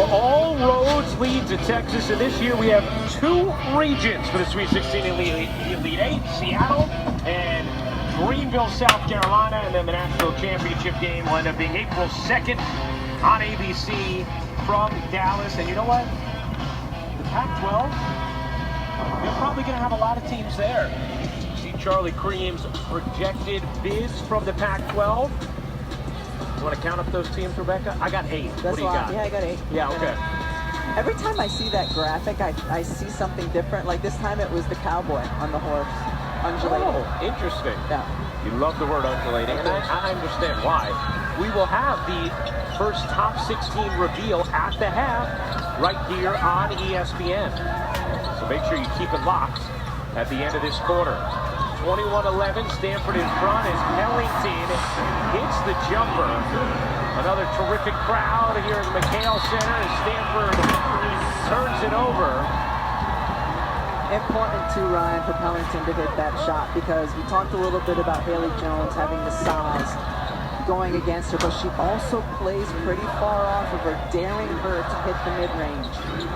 Well, all roads lead to Texas, and this year we have two regions for the Sweet 16 Elite 8, Seattle and Greenville, South Carolina, and then the national championship game will end up being April 2nd on ABC from Dallas. And you know what? The Pac-12, they're probably going to have a lot of teams there. See Charlie Cream's projected bids from the Pac-12. You want to count up those teams, Rebecca? I got 8. That's what do you got? Yeah, I got 8. Yeah, okay. Every time I see that graphic, I see something different. Like this time it was the cowboy on the horse, undulating. Oh, interesting. Yeah. You love the word undulating, and I understand why. We will have the first top 16 reveal at the half right here on ESPN. So make sure you keep it locked at the end of this quarter. 21-11, Stanford in front as Ellington hits the jumper. Another terrific crowd here at the McHale Center as Stanford turns it over. Important too, Ryan, for Ellington to hit that shot, because we talked a little bit about Haley Jones having the size going against her, but she also plays pretty far off of her, daring her to hit the mid-range.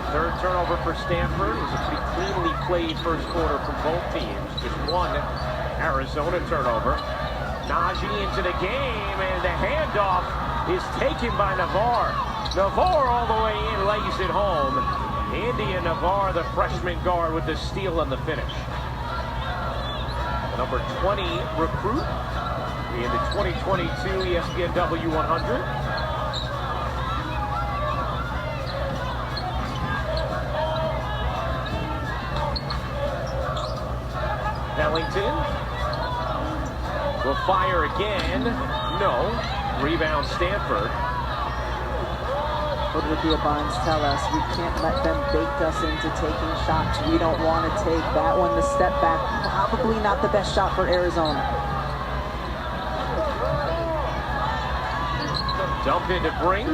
Third turnover for Stanford. It was a pretty cleanly played first quarter from both teams. Just one Arizona turnover. Najee into the game, and the handoff is taken by Navarre. Navarre all the way in, lays it home. India Navarre, the freshman guard, with the steal and the finish. The number 20 recruit in the 2022 ESPN W100. Ellington will fire again. No. Rebound Stanford. What did the Barnes tell us? We can't let them bake us into taking shots we don't want to take. That one, the step back, probably not the best shot for Arizona. Dump into Brink.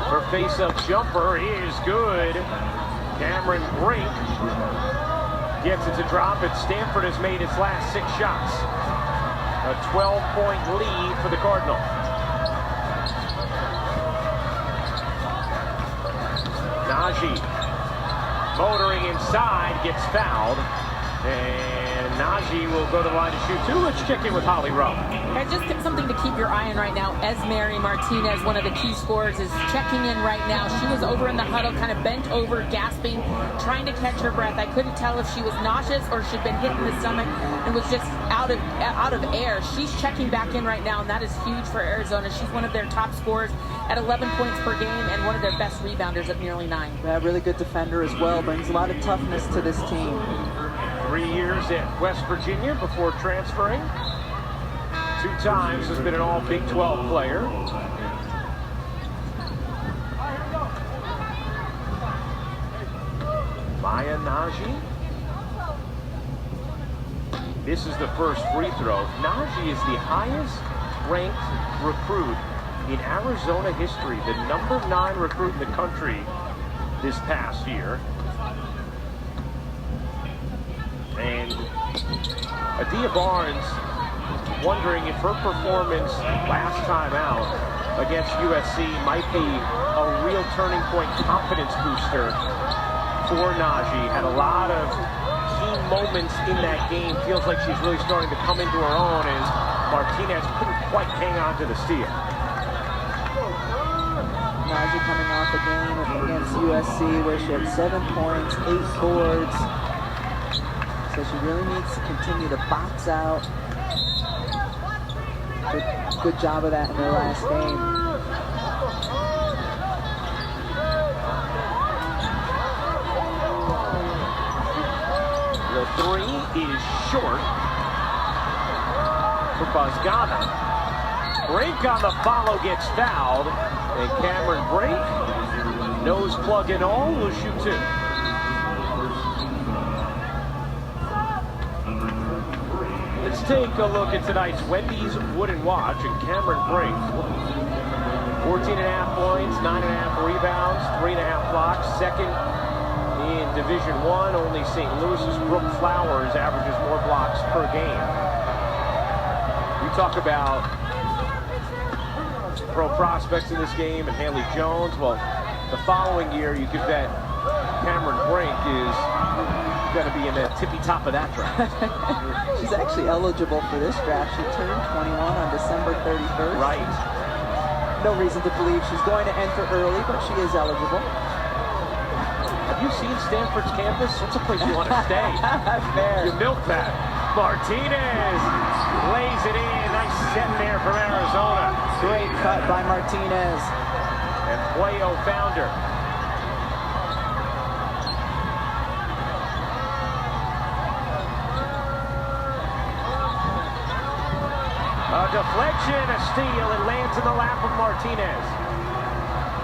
Her face-up jumper is good. Cameron Brink gets it to drop it. Stanford has made its last 6 shots. A 12-point lead for the Cardinals. Najee motoring inside, gets fouled, and Najee will go to the line to shoot 2. Let's check in with Holly Rowe. And just something to keep your eye on right now. Esmeri Martinez, one of the key scorers, is checking in right now. She was over in the huddle, kind of bent over, gasping, trying to catch her breath. I couldn't tell if she was nauseous or she'd been hit in the stomach and was just out of air. She's checking back in right now, and that is huge for Arizona. She's one of their top scorers at 11 points per game and one of their best rebounders at nearly 9. Yeah, really good defender as well. Brings a lot of toughness to this team. 3 years at West Virginia before transferring. 2 times has been an all Big 12 player. Maya Najee. This is the first free throw. Najee is the highest ranked recruit in Arizona history, the number 9 recruit in the country this past year. And Adia Barnes wondering if her performance last time out against USC might be a real turning point confidence booster for Najee. Had a lot of key moments in that game. Feels like she's really starting to come into her own as Martinez couldn't quite hang on to the steal. Najee coming off a game against USC where she had 7 points, 8 boards. So she really needs to continue to box out. Good job of that in their last game. The 3 is short for Bozgana. Brink on the follow gets fouled, and Cameron Brink, nose plug and all, will shoot 2. Let's take a look at tonight's Wendy's Wooden Watch, and Cameron Brink, 14.5 points, 9.5 rebounds, 3.5 blocks, second in Division I. Only St. Louis's Brooke Flowers averages more blocks per game. We talk about pro prospects in this game and Haley Jones. Well, the following year, you could bet Cameron Brink is going to be in the tippy top of that draft. She's actually eligible for this draft. She turned 21 on December 31st. Right. No reason to believe she's going to enter early, but she is eligible. Have you seen Stanford's campus? That's a place you want to stay. Fair. You milk that. Martinez lays it in. Nice set there from Arizona. Great cut by Martinez. And Puello found her. A deflection, a steal, it lands in the lap of Martinez.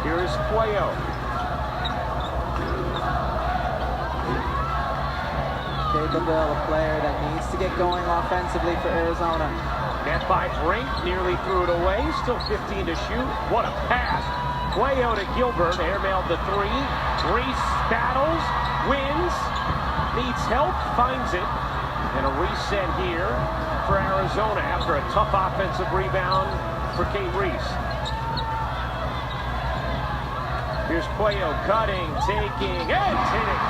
Here's Puello. Capable, a player that needs to get going offensively for Arizona. Net by Brink, nearly threw it away, still 15 to shoot. What a pass. Puello to Gilbert, airmailed the three. Reese battles, wins, needs help, finds it. And a reset here for Arizona after a tough offensive rebound for Kate Reese. Here's Puello cutting, taking, and hitting.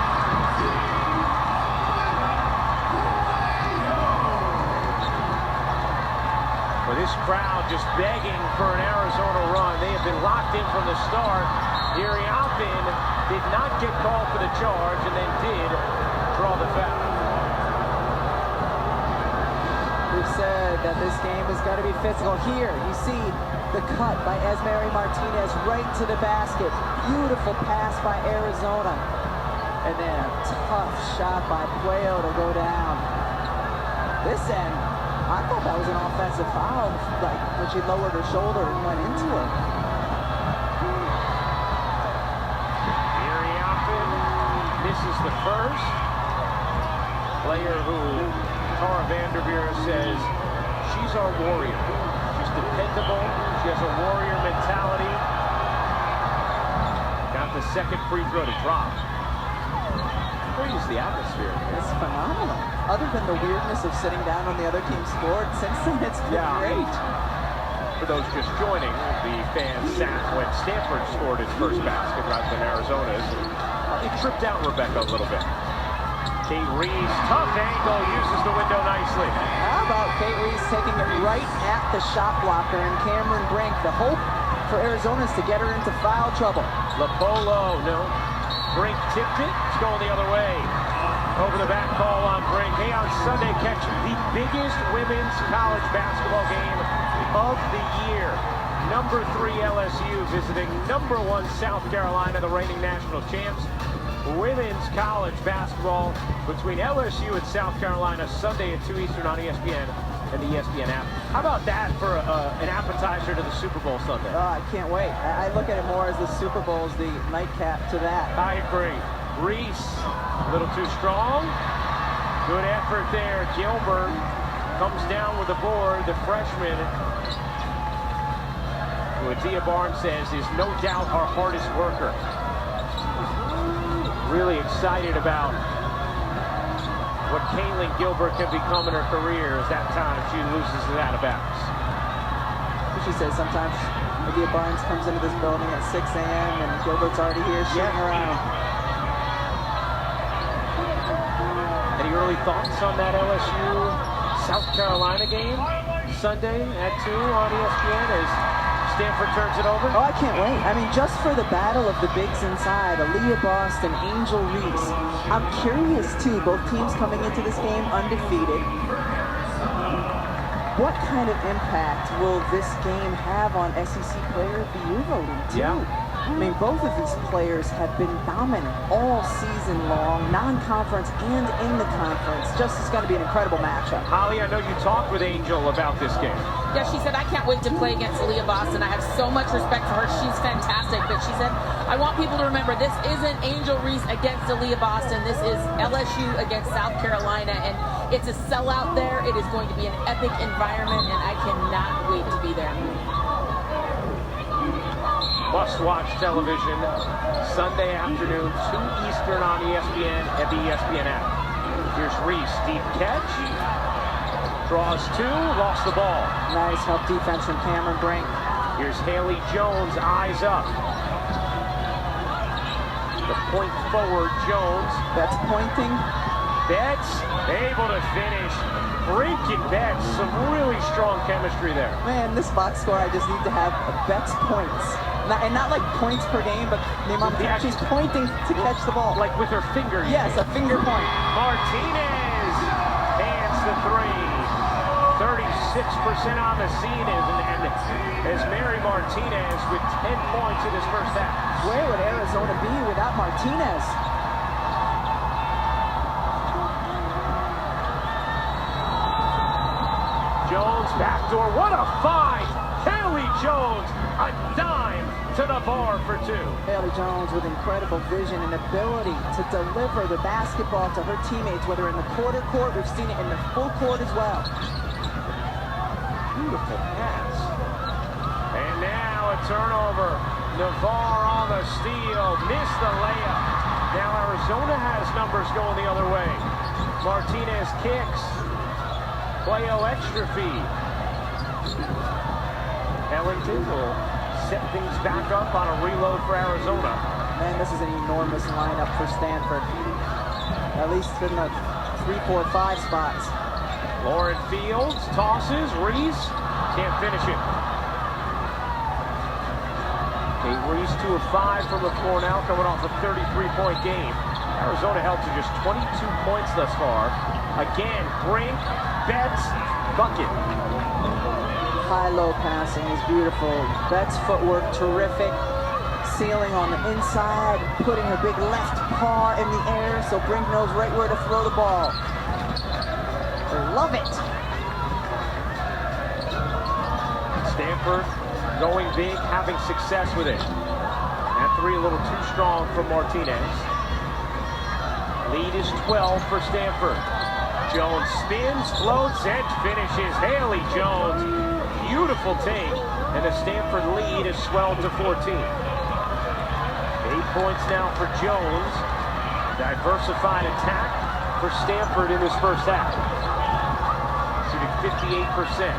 Well, this crowd just begging for an Arizona run. They have been locked in from the start. Iriapin did not get called for the charge and then did draw the foul. We've said that this game has got to be physical. Here, you see the cut by Esmery Martinez right to the basket. Beautiful pass by Arizona. And then a tough shot by Puello to go down. This end, I thought that was an offensive foul, like when she lowered her shoulder and went into her. Iriapin misses the first. Player who Tara Vanderveer says she's our warrior. She's dependable. She has a warrior mentality. Got the second free throw to drop. Great is the atmosphere. It's phenomenal. Other than the weirdness of sitting down on the other team's floor, since then it's been great. For those just joining, the fans sat when Stanford scored its first basket rather than Arizona's. It tripped out Rebecca a little bit. Kate Reese, tough angle, uses the window nicely. How about Kate Reese taking it right at the shot blocker and Cameron Brink? The hope for Arizona is to get her into foul trouble. Labolo, no. Brink tipped it, it's going the other way. Over the back call on Brink. Hey, on Sunday, catch the biggest women's college basketball game of the year. Number 3 LSU visiting number 1 South Carolina, the reigning national champs. Women's college basketball between LSU and South Carolina Sunday at 2 Eastern on ESPN and the ESPN app. How about that for an appetizer to the Super Bowl Sunday? Oh, I can't wait. I look at it more as the Super Bowl as the nightcap to that. I agree. Reese, a little too strong. Good effort there. Gilbert comes down with the board. The freshman, who Adia Barnes says is no doubt our hardest worker. Really excited about what Kaylin Gilbert can become in her career as that time she loses it out of bounds. She says sometimes Adia Barnes comes into this building at 6 a.m. and Gilbert's already here shooting around. Any early thoughts on that LSU South Carolina game Sunday at 2 on ESPN as Stanford turns it over? Oh, I can't wait. I mean, just for the battle of the bigs inside, Aaliyah Boston, Angel Reese. I'm curious, too, both teams coming into this game undefeated. What kind of impact will this game have on SEC player of the year voting, too? Yeah. I mean, both of these players have been dominant all season long, non-conference and in the conference. Just it's going to be an incredible matchup. Holly, I know you talked with Angel about this game. Yeah, she said, I can't wait to play against Aaliyah Boston. I have so much respect for her. She's fantastic. But she said, I want people to remember, this isn't Angel Reese against Aaliyah Boston. This is LSU against South Carolina. And it's a sellout there. It is going to be an epic environment, and I cannot wait to be there. Must-watch television Sunday afternoon, 2 Eastern on ESPN and the ESPN app. Here's Reese, deep catch. Draws 2, lost the ball. Nice help defense from Cameron Brink. Here's Haley Jones, eyes up. Point forward, Jones. That's pointing. Betts able to finish. Brink and Betts, some really strong chemistry there. Man, this box score, I just need to have Betts points. And not like points per game, but the amount of times she's pointing to catch the ball. Like with her finger. Yes, a finger point. Martinez hands the three. 36% on the season, and as Mary Martinez with 10 points in his first half. Where would Arizona be without Martinez? Jones backdoor, what a find! Haley Jones, a dime to the bar for two. Haley Jones with incredible vision and ability to deliver the basketball to her teammates, whether in the quarter court, we've seen it in the full court as well. Beautiful pass. And now a turnover. Navarre on the steal, missed the layup. Now Arizona has numbers going the other way. Martinez kicks. Playo extra feed. Ellington will set things back up on a reload for Arizona. Man, this is an enormous lineup for Stanford. At least in the 3, 4, 5 spots. Lauren Fields tosses. Reese can't finish it. Kate Reese 2 of 5 from the floor now, coming off a 33-point game. Arizona held to just 22 points thus far. Again, Brink, Betts, bucket. High-low passing is beautiful. Betts' footwork terrific. Sealing on the inside, putting her big left paw in the air so Brink knows right where to throw the ball. Love it. Stanford going big, having success with it. That three a little too strong for Martinez. Lead is 12 for Stanford. Jones spins, floats, and finishes. Haley Jones, beautiful take, and the Stanford lead is swelled to 14. 8 points now for Jones. Diversified attack for Stanford in this first half. Shooting 58%.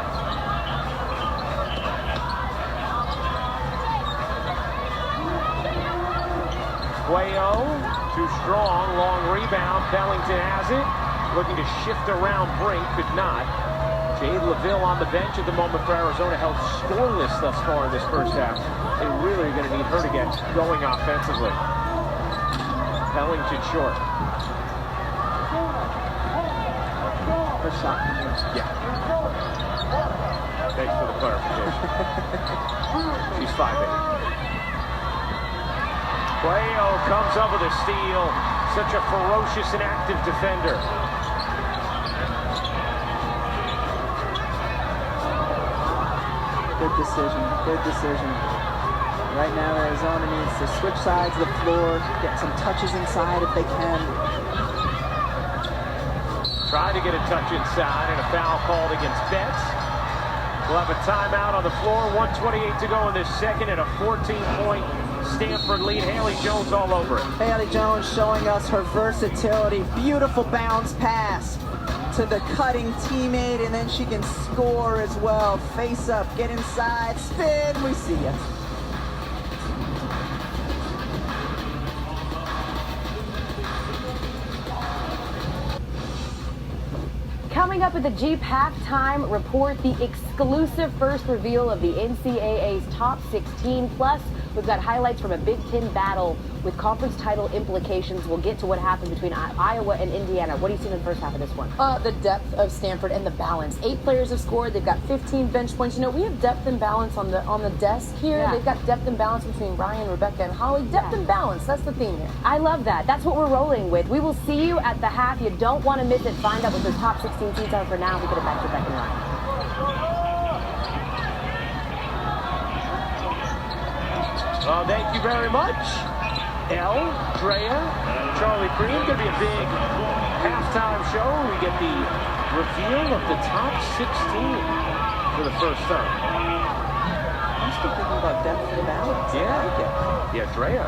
Playo, too strong, long rebound. Bellington has it. Looking to shift around Brink, could not. Jade LaVille on the bench at the moment for Arizona, held scoreless thus far in this first half. They really are going to need her to get going offensively. Bellington short. First shot. Yeah. Thanks for the clarification. She's 5'8". Playo comes up with a steal. Such a ferocious and active defender. Good decision, good decision. Right now, Arizona needs to switch sides of the floor, get some touches inside if they can. Trying to get a touch inside, and a foul called against Betts. We'll have a timeout on the floor. 1:28 to go in this second, and a 14-point Stanford lead. Haley Jones all over it. Haley Jones showing us her versatility. Beautiful bounce pass to the cutting teammate, and then she can score as well. Face up, get inside, spin, we see it. Coming up at the Jeep halftime report, the exclusive first reveal of the NCAA's top 16. Plus, we've got highlights from a Big Ten battle with conference title implications. We'll get to what happened between Iowa and Indiana. What do you see in the first half of this one? The depth of Stanford and the balance. 8 players have scored. They've got 15 bench points. You know, we have depth and balance on the desk here. Yeah. They've got depth and balance between Ryan, Rebecca, and Holly. Depth and balance. That's the theme here. I love that. That's what we're rolling with. We will see you at the half. You don't want to miss it. Find out what those top 16 seeds are for now. We get it back to Rebecca and Ryan. Well, thank you very much. Elle, Drea, Charlie Cream. Going to be a big halftime show. We get the reveal of the top 16 for the first time. I'm still thinking about depth and balance. Yeah. I like it. Yeah, Drea,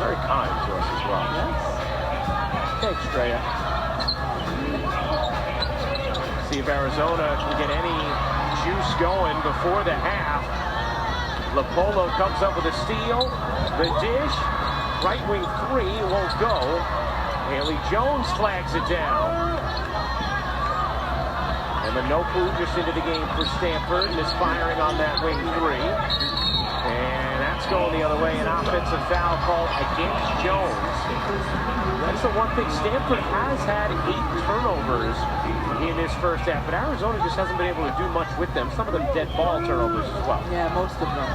very kind to us as well. Yes. Thanks, Drea. See if Arizona can get any juice going before the half. Lapolo comes up with a steal. The dish. Right wing three won't go. Haley Jones flags it down. And the Nopu just into the game for Stanford, misfiring on that wing three. And that's going the other way, an offensive foul called against Jones. That's the one thing, Stanford has had 8 turnovers in this first half, but Arizona just hasn't been able to do much with them. Some of them dead ball turnovers as well. Yeah, most of them.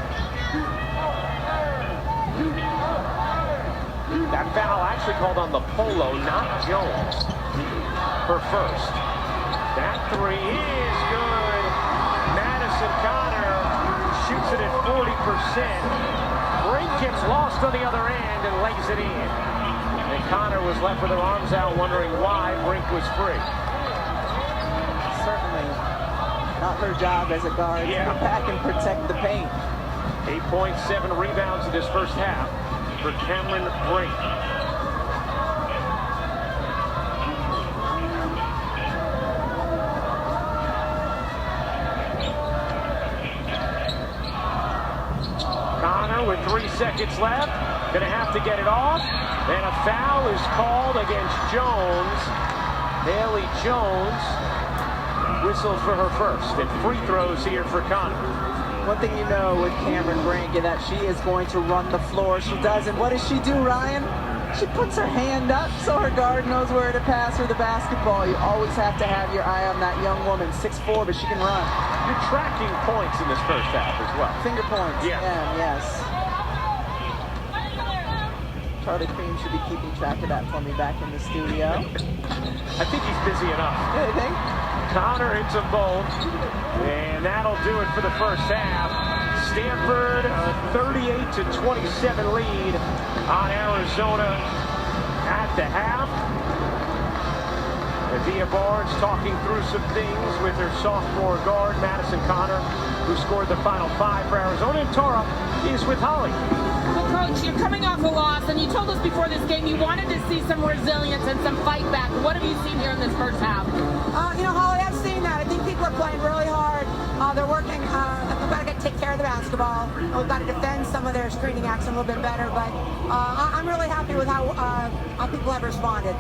That foul actually called on the Polo, not Jones, for first. That three is good. Madison Connor shoots it at 40%. Brink gets lost on the other end and lays it in. And Connor was left with her arms out wondering why Brink was free. Certainly not her job as a guard to come back and protect the paint. 8.7 rebounds in this first half for Cameron Brink. Connor with 3 seconds left, gonna have to get it off, and a foul is called against Jones. Haley Jones whistles for her first, and free throws here for Connor. One thing you know with Cameron Brink is that she is going to run the floor. She does, and what does she do, Ryan? She puts her hand up so her guard knows where to pass her the basketball. You always have to have your eye on that young woman, 6'4", but she can run. You're tracking points in this first half as well. Finger points, yes. Charlie Cream should be keeping track of that for me back in the studio. I think he's busy enough. Yeah, you think? Connor hits them both, and that'll do it for the first half. Stanford, a 38-27 lead on Arizona at the half. Adia Barnes talking through some things with her sophomore guard, Madison Connor, who scored the final 5 for Arizona. And Tara is with Holly. Well, Coach, you're coming off a loss, and you told us before this game you wanted to see some resilience and some fight back. What have you seen here in this first half? Holly, I've seen that. I think people are playing really hard. They're working. We've got to take care of the basketball. We've got to defend some of their screening acts a little bit better. But I'm really happy with how people have responded.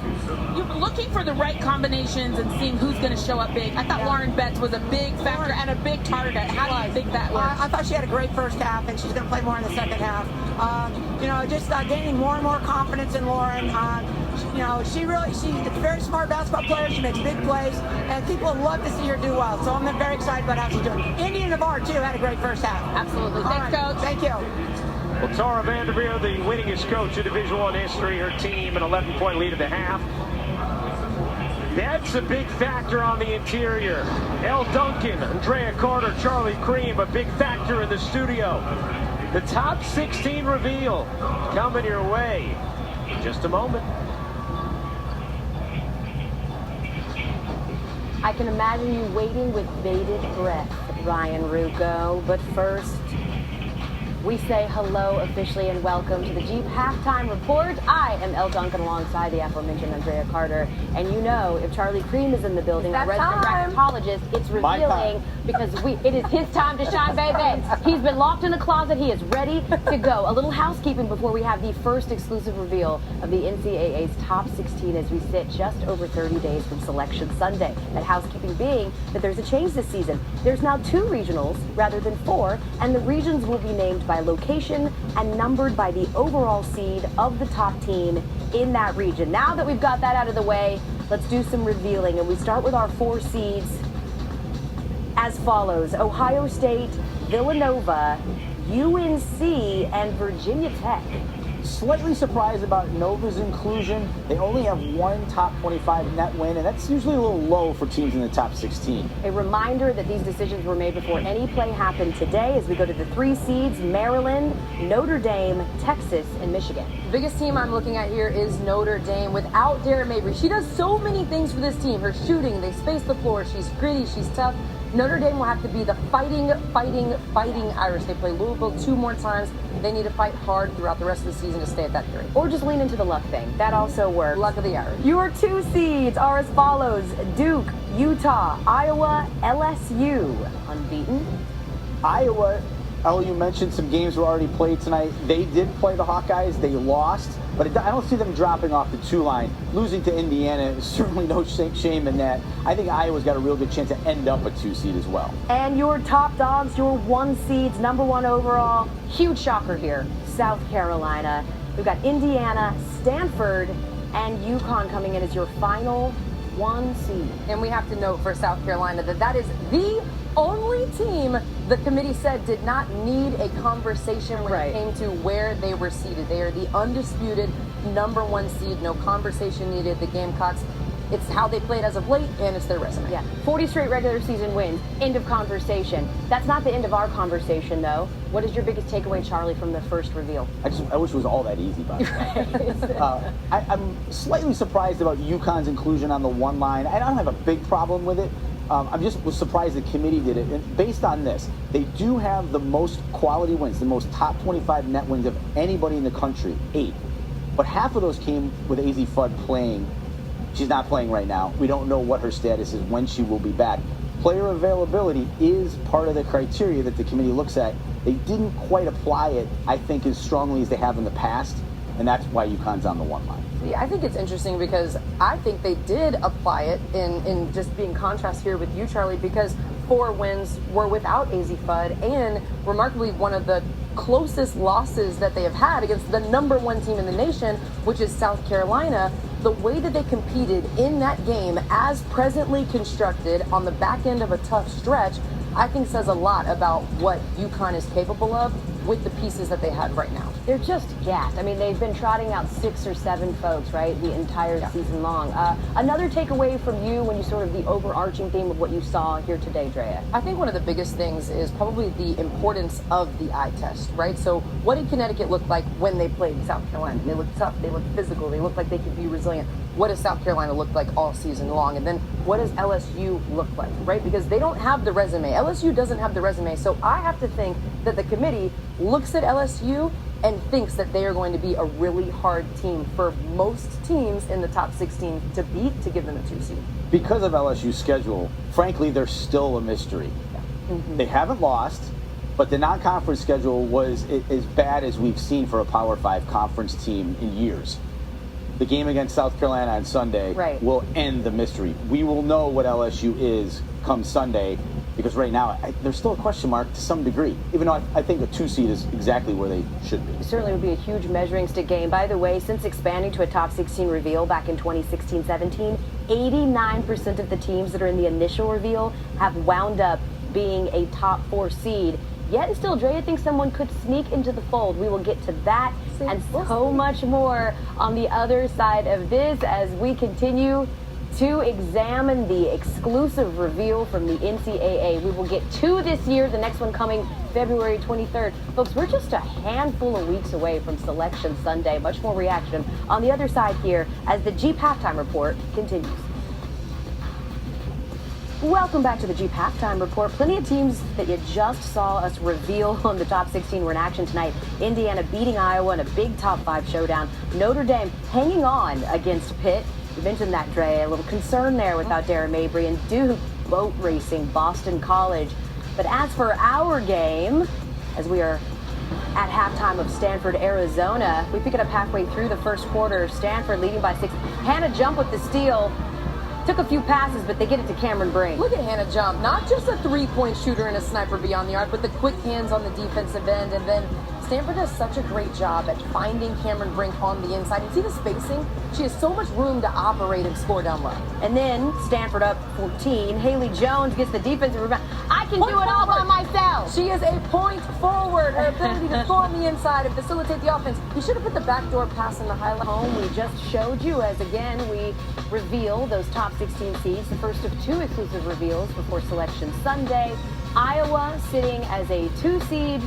You're looking for the right combinations and seeing who's going to show up big. I thought Lauren Betts was a big factor and a big target. How do you think that works? I thought she had a great first half, and she's going to play more in the second half. Just gaining more and more confidence in Lauren. She's a very smart basketball player. She makes big plays, and people love to see her do well. So I'm very excited about how she's doing. Indy Navarre, too, had a great first half. Absolutely. Thanks, Coach. Thank you. Well, Tara Vanderveer, the winningest coach in Division I history, her team an 11-point lead at the half. That's a big factor on the interior. Elle Duncan, Andrea Carter, Charlie Cream, a big factor in the studio. The top 16 reveal coming your way in just a moment. I can imagine you waiting with bated breath, Ryan Rucco. But first, we say hello officially and welcome to the Jeep Halftime Report. I am Elle Duncan alongside the aforementioned Andrea Carter. And you know, if Charlie Cream is in the building, our resident bracketologist, it's revealing because it is his time to shine, baby. He's been locked in a closet. He is ready to go. A little housekeeping before we have the first exclusive reveal of the NCAA's top 16 as we sit just over 30 days from Selection Sunday. That housekeeping being that there's a change this season. There's now 2 regionals rather than 4, and the regions will be named by location and numbered by the overall seed of the top team in that region. Now that we've got that out of the way, let's do some revealing, and we start with our 4 seeds as follows: Ohio State, Villanova, UNC, and Virginia Tech. Slightly surprised about Nova's inclusion. They only have 1 top 25 net win, and that's usually a little low for teams in the top 16. A reminder that these decisions were made before any play happened today as we go to the 3 seeds: Maryland, Notre Dame, Texas, and Michigan. The biggest team I'm looking at here is Notre Dame without Darren Mabry. She does so many things for this team. Her shooting, they space the floor, she's gritty, she's tough. Notre Dame will have to be the fighting Irish. They play Louisville 2 more times. They need to fight hard throughout the rest of the season to stay at that 3. Or just lean into the luck thing. That also works. Luck of the Irish. Your 2 seeds are as follows: Duke, Utah, Iowa, LSU. Unbeaten. Iowa You mentioned some games were already played tonight. They did play the Hawkeyes. They lost, but I don't see them dropping off the 2 line. Losing to Indiana is certainly no shame in that. I think Iowa's got a real good chance to end up a 2 seed as well. And your top dogs, your 1 seeds, number 1 overall, huge shocker here, South Carolina. We've got Indiana, Stanford, and UConn coming in as your final 1 seed. And we have to note for South Carolina that is the only team the committee said did not need a conversation when it came to where they were seated. They are the undisputed number 1 seed. No conversation needed. The Gamecocks, it's how they played as of late, and it's their resume. Yeah, 40 straight regular season wins. End of conversation. That's not the end of our conversation, though. What is your biggest takeaway, Charlie, from the first reveal? I wish it was all that easy, by the way. I'm slightly surprised about UConn's inclusion on the 1 line. I don't have a big problem with it. I just was surprised the committee did it. And based on this, they do have the most quality wins, the most top 25 net wins of anybody in the country, 8. But half of those came with AZ Fudd playing. She's not playing right now. We don't know what her status is, when she will be back. Player availability is part of the criteria that the committee looks at. They didn't quite apply it, I think, as strongly as they have in the past, and that's why UConn's on the 1 line. Yeah, I think it's interesting because I think they did apply it in just being contrast here with you, Charlie, because 4 wins were without AZ Fudd, and remarkably one of the closest losses that they have had against the number 1 team in the nation, which is South Carolina. The way that they competed in that game as presently constructed on the back end of a tough stretch, I think says a lot about what UConn is capable of with the pieces that they have right now. They're just gassed. I mean, they've been trotting out 6 or 7 folks, right, the entire season long. Another takeaway from you when you sort of the overarching theme of what you saw here today, Drea? I think one of the biggest things is probably the importance of the eye test, right? So what did Connecticut look like when they played South Carolina? They looked tough, they looked physical, they looked like they could be resilient. What does South Carolina look like all season long? And then what does LSU look like, right? Because they don't have the resume. LSU doesn't have the resume. So I have to think that the committee looks at LSU and thinks that they are going to be a really hard team for most teams in the top 16 to beat, to give them a 2 seed. Because of LSU's schedule, frankly, they're still a mystery. They haven't lost, but the non-conference schedule was as bad as we've seen for a Power 5 conference team in years. The game against South Carolina on Sunday will end the mystery. We will know what LSU is come Sunday, because right now there's still a question mark to some degree, even though I think a 2 seed is exactly where they should be. It certainly would be a huge measuring stick game. By the way, since expanding to a top 16 reveal back in 2016-17, 89% of the teams that are in the initial reveal have wound up being a top 4 seed. Yet and still, Drea thinks someone could sneak into the fold. We will get to that and so much more on the other side of this as we continue to examine the exclusive reveal from the NCAA. We will get 2 this year, the next one coming February 23rd. Folks, we're just a handful of weeks away from Selection Sunday. Much more reaction on the other side here as the Jeep Halftime Report continues. Welcome back to the Jeep Halftime Report. Plenty of teams that you just saw us reveal on the top 16 were in action tonight. Indiana beating Iowa in a big top 5 showdown. Notre Dame hanging on against Pitt. You mentioned that, Dre. A little concern there without Darren Mabry. And Duke boat racing Boston College. But as for our game, as we are at halftime of Stanford, Arizona, we pick it up halfway through the first quarter. Stanford leading by 6. Hannah Jump with the steal. Took a few passes, but they get it to Cameron Brink. Look at Hannah Jump. Not just a 3-point shooter and a sniper beyond the arc, but the quick hands on the defensive end. And then Stanford does such a great job at finding Cameron Brink on the inside. You see the spacing? She has so much room to operate and score down low. And then Stanford up 14. Haley Jones gets the defensive rebound. I can do it all by myself. She is a point forward. Her ability to score on the inside and facilitate the offense. You should have put the backdoor pass in the highlight. Home, we just showed you as, again, we reveal those top 16 seeds. The first of 2 exclusive reveals before Selection Sunday. Iowa sitting as a 2 seed.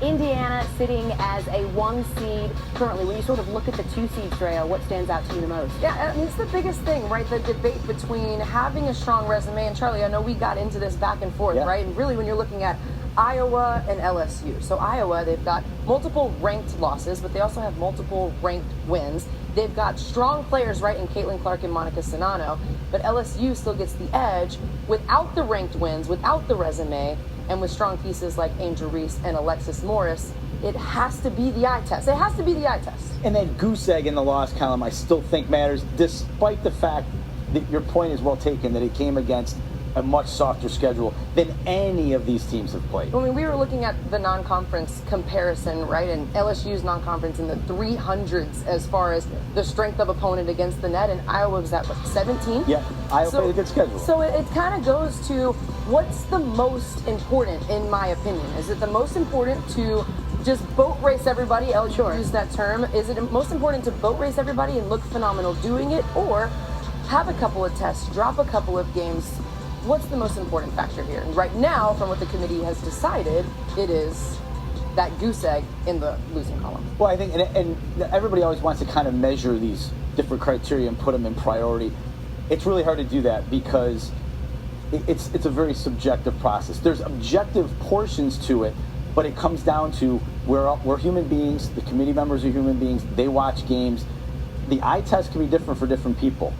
Indiana sitting as a 1 seed currently. When you sort of look at the 2 seeds, Drea, what stands out to you the most? Yeah, I mean, it's the biggest thing, right? The debate between having a strong resume, and Charlie, I know we got into this back and forth, right? And really when you're looking at Iowa and LSU. So Iowa, they've got multiple ranked losses, but they also have multiple ranked wins. They've got strong players, right, in Caitlin Clark and Monica Sonano, but LSU still gets the edge without the ranked wins, without the resume. and with strong pieces like Angel Reese and Alexis Morris, it has to be the eye test. It has to be the eye test. And that goose egg in the loss column, I still think matters, despite the fact that your point is well taken, that it came against a much softer schedule than any of these teams have played. I mean, we were looking at the non-conference comparison, right? And LSU's non-conference in the 300s as far as the strength of opponent against the net, and Iowa was at, what, 17? Yeah, Iowa played a good schedule. So it kind of goes to what's the most important, in my opinion. Is it the most important to just boat race everybody? LSU used that term. Is it most important to boat race everybody and look phenomenal doing it, or have a couple of tests, drop a couple of games? What's the most important factor here? And right now, from what the committee has decided, it is that goose egg in the losing column. Well, I think, and everybody always wants to kind of measure these different criteria and put them in priority. It's really hard to do that because it's a very subjective process. There's objective portions to it, but it comes down to we're human beings. The committee members are human beings. They watch games. The eye test can be different for different people.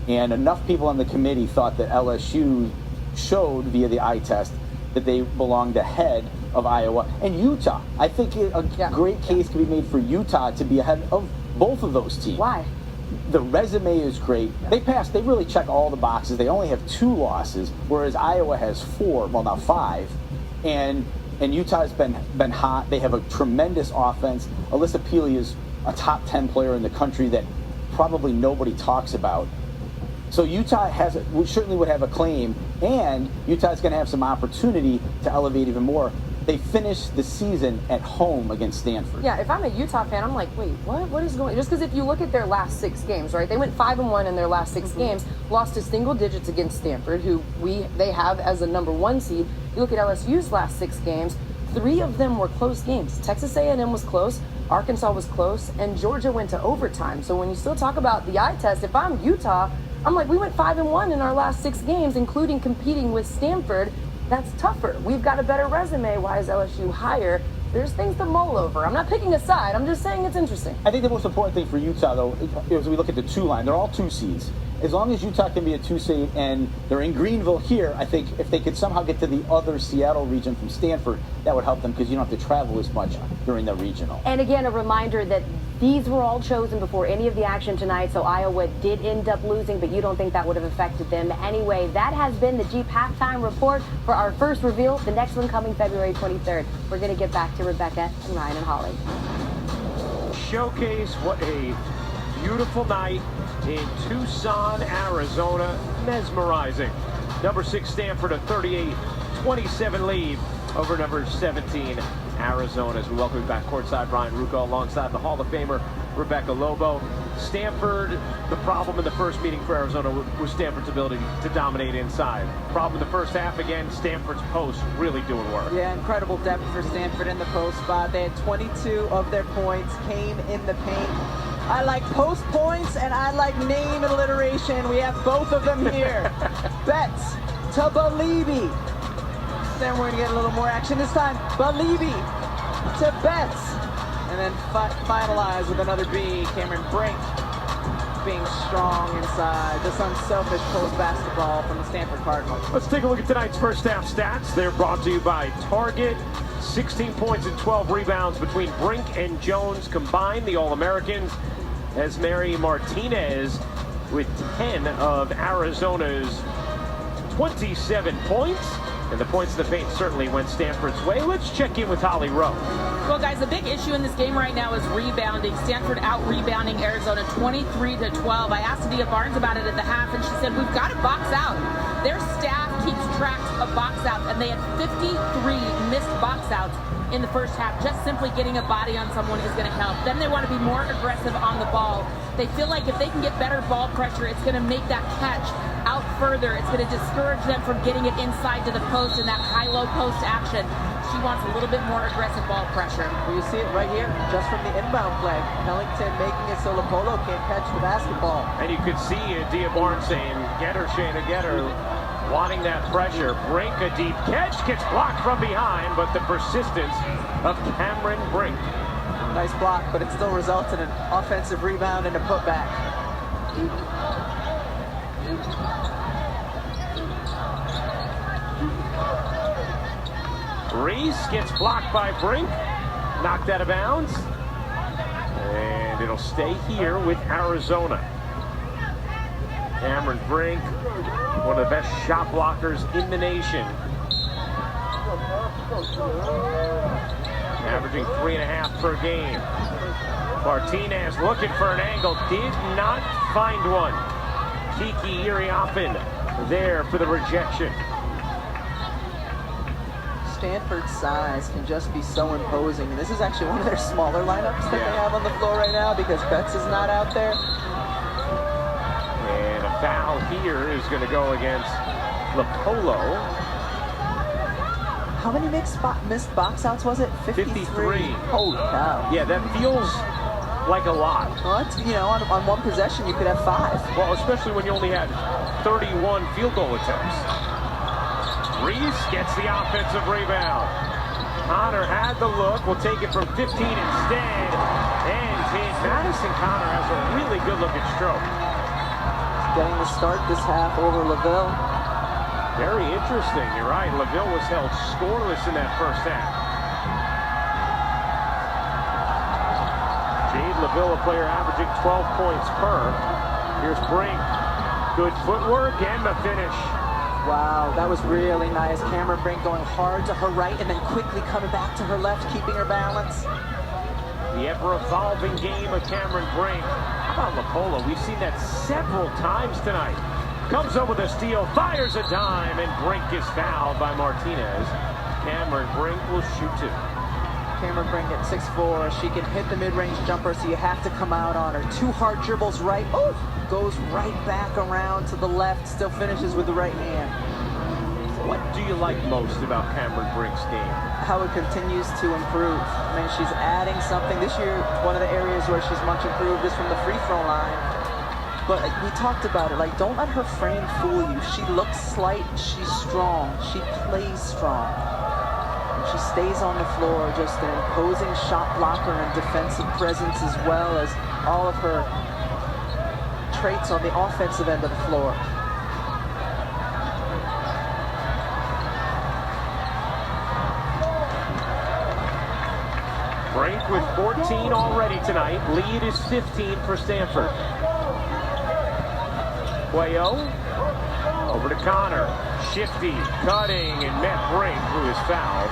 And enough people on the committee thought that LSU showed via the eye test that they belonged ahead of Iowa and Utah. I think a great case can be made for Utah to be ahead of both of those teams. Why? The resume is great. They really check all the boxes. They only have 2 losses, whereas Iowa has 4, well now 5. And Utah's been hot. They have a tremendous offense. Alyssa Peely is a top 10 player in the country that probably nobody talks about. So Utah certainly would have a claim, and Utah's going to have some opportunity to elevate even more. They finished the season at home against Stanford. Yeah, if I'm a Utah fan, I'm like, wait, what is going on? Just because if you look at their last 6 games, right? They went 5-1 in their last 6 games, lost to single digits against Stanford, who they have as a number 1 seed. You look at LSU's last 6 games, 3 of them were close games. Texas A&M was close, Arkansas was close, and Georgia went to overtime. So when you still talk about the eye test, if I'm Utah, I'm like, we went 5-1 in our last 6 games, including competing with Stanford. That's tougher. We've got a better resume. Why is LSU higher? There's things to mull over. I'm not picking a side. I'm just saying it's interesting. I think the most important thing for Utah, though, is we look at the 2 line. They're all 2 seeds. As long as Utah can be a 2 seed and they're in Greenville here, I think if they could somehow get to the other Seattle region from Stanford, that would help them because you don't have to travel as much during the regional. And again, a reminder that these were all chosen before any of the action tonight, so Iowa did end up losing, but you don't think that would have affected them anyway. That has been the Jeep halftime report for our first reveal. The next one coming February 23rd. We're going to get back to Rebecca and Ryan and Holly. Showcase what a beautiful night in Tucson, Arizona. Mesmerizing. Number 6 Stanford, a 38-27 lead over number 17 Arizona. As we welcome you back courtside, Brian Rucco alongside the Hall of Famer Rebecca Lobo. Stanford, the problem in the first meeting for Arizona was Stanford's ability to dominate inside. Problem in the first half, again, Stanford's post really doing work. Yeah, incredible depth for Stanford in the post spot. They had 22 of their points came in the paint. I like post points and I like name alliteration. We have both of them here. Betts to Belibi. Then we're going to get a little more action this time. Belibi to Betts. And then finalize with another B. Cameron Brink being strong inside. Just unselfish post basketball from the Stanford Cardinals. Let's take a look at tonight's first half stats. They're brought to you by Target. 16 points and 12 rebounds between Brink and Jones combined. The All-Americans. As Mary Martinez with 10 of Arizona's 27 points. And the points in the paint certainly went Stanford's way. Let's check in with Holly Rowe. Well, guys, the big issue in this game right now is rebounding. Stanford out-rebounding Arizona 23-12. I asked Adia Barnes about it at the half, and she said, we've got to box out. Their staff keeps track of box outs, and they had 53 missed box outs in the first half. Just simply getting a body on someone is going to help. Then they want to be more aggressive on the ball. They feel like if they can get better ball pressure, it's going to make that catch out further. It's going to discourage them from getting it inside to the post in that high-low post action. She wants a little bit more aggressive ball pressure. Well, you see it right here, just from the inbound play. Ellington making it so Lopolo can't catch the basketball. And you could see Adia Barnes saying, get her, Shayna, get her. Wanting that pressure. Brink, a deep catch, gets blocked from behind, but the persistence of Cameron Brink. Nice block, but it still results in an offensive rebound and a putback. Reese gets blocked by Brink, knocked out of bounds, and it'll stay here with Arizona. Cameron Brink, one of the best shot blockers in the nation. Averaging 3.5 per game. Martinez looking for an angle, did not find one. Kiki Iriafen there for the rejection. Stanford's size can just be so imposing. And this is actually one of their smaller lineups that they have on the floor right now because Betts is not out there. And a foul here is going to go against Lapolo. How many missed box outs was it? 53. Holy cow. Yeah, that feels like a lot. Well, you know, on one possession you could have 5. Well, especially when you only had 31 field goal attempts. Reese gets the offensive rebound. Connor had the look. Will take it from 15 instead. And Madison Connor has a really good-looking stroke. Getting the start this half over LaVille. Very interesting. You're right. LaVille was held scoreless in that first half. Jade LaVille, a player averaging 12 points per. Here's Brink. Good footwork and the finish. Wow, that was really nice. Cameron Brink going hard to her right and then quickly coming back to her left, keeping her balance. The ever-evolving game of Cameron Brink. How about Lapolo? We've seen that several times tonight. Comes up with a steal, fires a dime, and Brink is fouled by Martinez. Cameron Brink will shoot 2. Cameron Brink at 6'4". She can hit the mid-range jumper, so you have to come out on her. 2 hard dribbles right. Oh! Goes right back around to the left, still finishes with the right hand. What do you like most about Cameron Brink's game? How it continues to improve. I mean, she's adding something. This year, one of the areas where she's much improved is from the free throw line. But we talked about it, like, don't let her frame fool you. She looks slight, she's strong, she plays strong. And she stays on the floor, just an imposing shot blocker and defensive presence as well as all of her traits on the offensive end of the floor. Brink with 14 already tonight. Lead is 15 for Stanford. Cuello over to Connor. Shifty, cutting, and met Brink, who is fouled.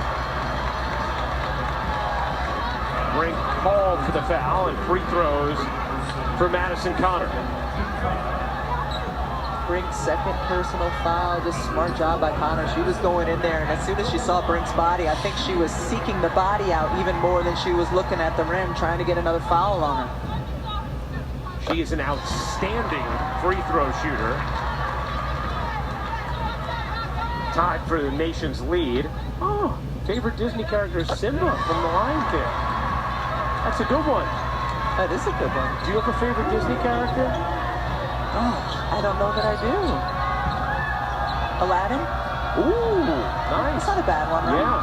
Brink called for the foul, and free throws for Madison Connor. Brink's second personal foul. Just smart job by Connor. She was going in there, and as soon as she saw Brink's body, I think she was seeking the body out even more than she was looking at the rim, trying to get another foul on her. She is an outstanding free throw shooter. Tied for the nation's lead. Oh, favorite Disney character is Simba from The Lion King. That's a good one. That is a good one. Do you have a favorite Disney character? Oh, I don't know that I do. Aladdin? Ooh, nice. That's not a bad one, right? Yeah.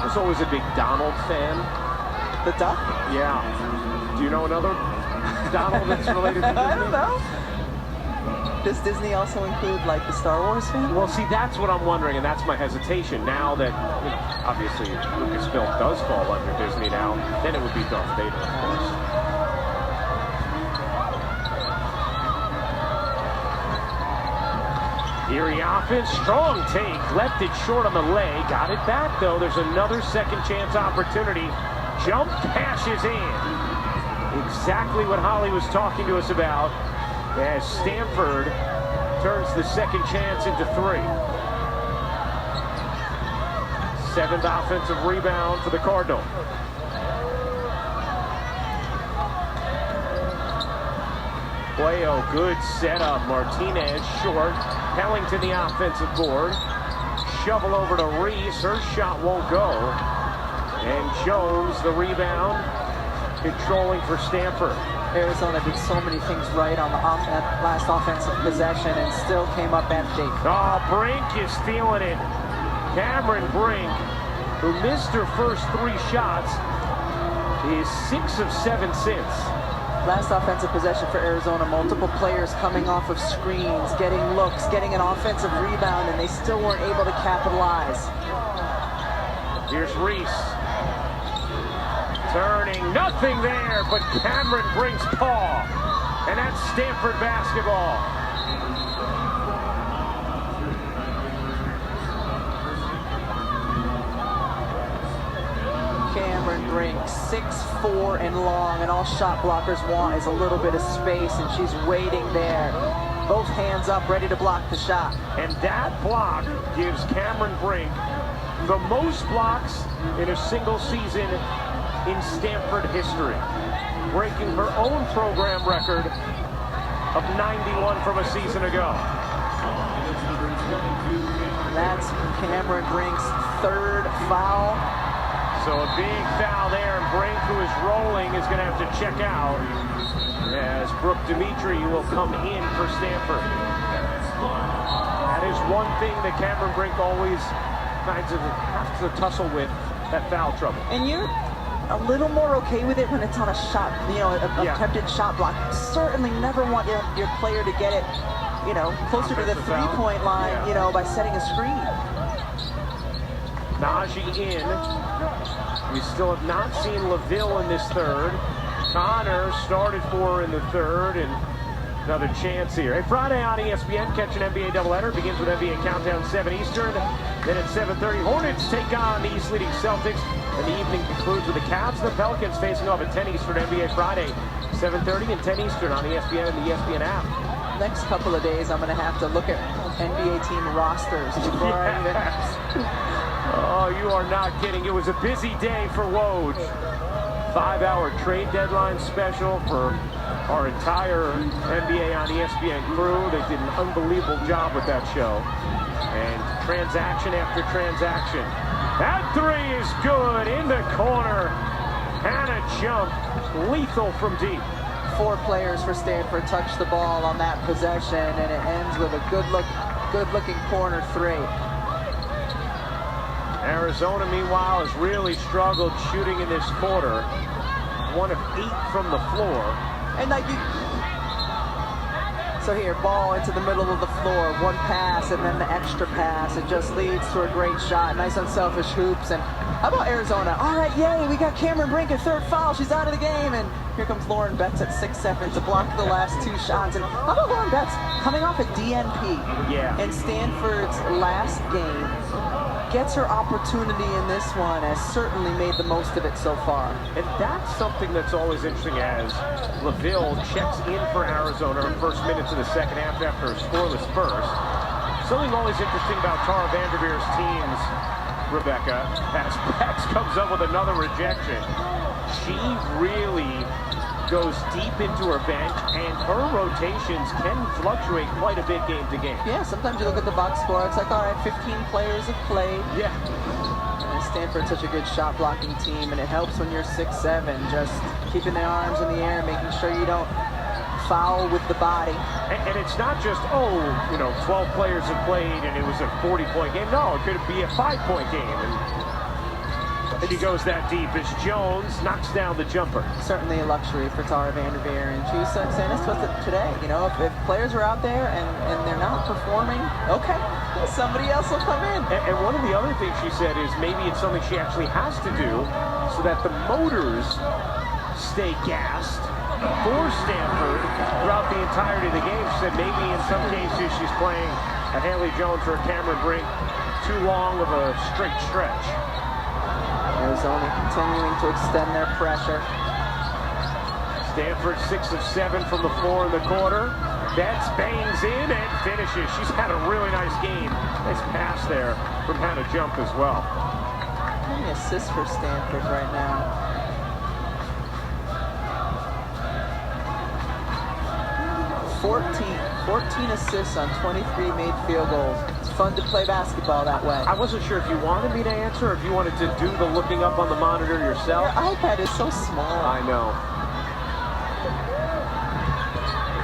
I was always a big Donald fan. The duck? Yeah. Do you know another Donald that's related to Disney? I don't know. Does Disney also include, like, the Star Wars fan? Well, see, that's what I'm wondering, and that's my hesitation. Now that, you know, obviously, Lucasfilm does fall under Disney now, then it would be Darth Vader, of course. Iriafen, strong take, left it short on the leg, got it back, though. There's another second chance opportunity. Jump pass is in. Exactly what Holly was talking to us about as Stanford turns the second chance into 3. 7th offensive rebound for the Cardinal. Cuello, good setup. Martinez short. Pellington the offensive board. Shovel over to Reese. Her shot won't go. And Jones the rebound. Controlling for Stanford. Arizona did so many things right on the last offensive possession and still came up empty. Oh, Brink is feeling it. Cameron Brink, who missed her first 3 shots, is 6 of 7 since. Last offensive possession for Arizona, multiple players coming off of screens, getting looks, getting an offensive rebound, and they still weren't able to capitalize. Here's Reese. Turning, nothing there, but Cameron brings Paul. And that's Stanford basketball. Cameron Brink, 6'4" and long, and all shot blockers want is a little bit of space, and she's waiting there. Both hands up, ready to block the shot. And that block gives Cameron Brink the most blocks in a single season in Stanford history, breaking her own program record of 91 from a season ago. That's Cameron Brink's third foul. So a big foul there, and Brink, who is rolling, is going to have to check out as Brooke Dimitri will come in for Stanford. That is one thing that Cameron Brink always kinds of has to tussle with, that foul trouble. And you're a little more okay with it when it's on a shot, attempted shot block. You certainly never want your player to get it, closer to the three-point line, by setting a screen. Najee in. We still have not seen LaVille in this third. Connor started for her in the third, and another chance here. Hey, Friday on ESPN, catch an NBA doubleheader. Begins with NBA Countdown 7 Eastern. Then at 7:30, Hornets take on the East-leading Celtics. And the evening concludes with the Cavs and the Pelicans facing off at 10 Eastern NBA Friday. 7:30 and 10 Eastern on ESPN and the ESPN app. Next couple of days, I'm going to have to look at NBA team rosters before I even... Oh, you are not kidding. It was a busy day for Woj. 5-hour trade deadline special for our entire NBA on ESPN crew. They did an unbelievable job with that show. And transaction after transaction. That three is good in the corner. Hannah jump, lethal from deep. 4 players for Stanford touched the ball on that possession, and it ends with a good-looking corner three. Arizona, meanwhile, has really struggled shooting in this quarter. 1 of 8 from the floor. And so here, ball into the middle of the floor, 1 pass and then the extra pass. It just leads to a great shot. Nice unselfish hoops. And how about Arizona? All right, yay, we got Cameron Brink, a third foul. She's out of the game. And here comes Lauren Betts at 6'7" to block the last 2 shots. And how about Lauren Betts coming off a DNP? Yeah. In Stanford's last game. Gets her opportunity in this one, has certainly made the most of it so far. And that's something that's always interesting as LaVille checks in for Arizona in first minutes of the second half after a scoreless first. Something always interesting about Tara Vanderveer's teams, Rebecca, as Bex comes up with another rejection. She really goes deep into her bench, and her rotations can fluctuate quite a bit game to game. Yeah, sometimes you look at the box score, it's like, all right, 15 players have played. Yeah. And Stanford's such a good shot blocking team, and it helps when you're 6'7", just keeping the arms in the air, making sure you don't foul with the body. And it's not just, 12 players have played and it was a 40-point game. No, it could be a 5-point game. And she goes that deep as Jones knocks down the jumper. Certainly a luxury for Tara Vanderveer, and she's saying this with it today. If players are out there and they're not performing, okay, somebody else will come in. And one of the other things she said is maybe it's something she actually has to do so that the motors stay gassed for Stanford throughout the entirety of the game. She said maybe in some cases she's playing a Haley Jones or a Cameron Brink too long of a straight stretch. Arizona continuing to extend their pressure. Stanford 6 of 7 from the floor in the quarter. Betts bangs in and finishes. She's had a really nice game. Nice pass there from Hannah Jump as well. How many assists for Stanford right now? 14 assists on 23 made field goals. It's fun to play basketball that way. I wasn't sure if you wanted me to answer or if you wanted to do the looking up on the monitor yourself. Your iPad is so small. I know.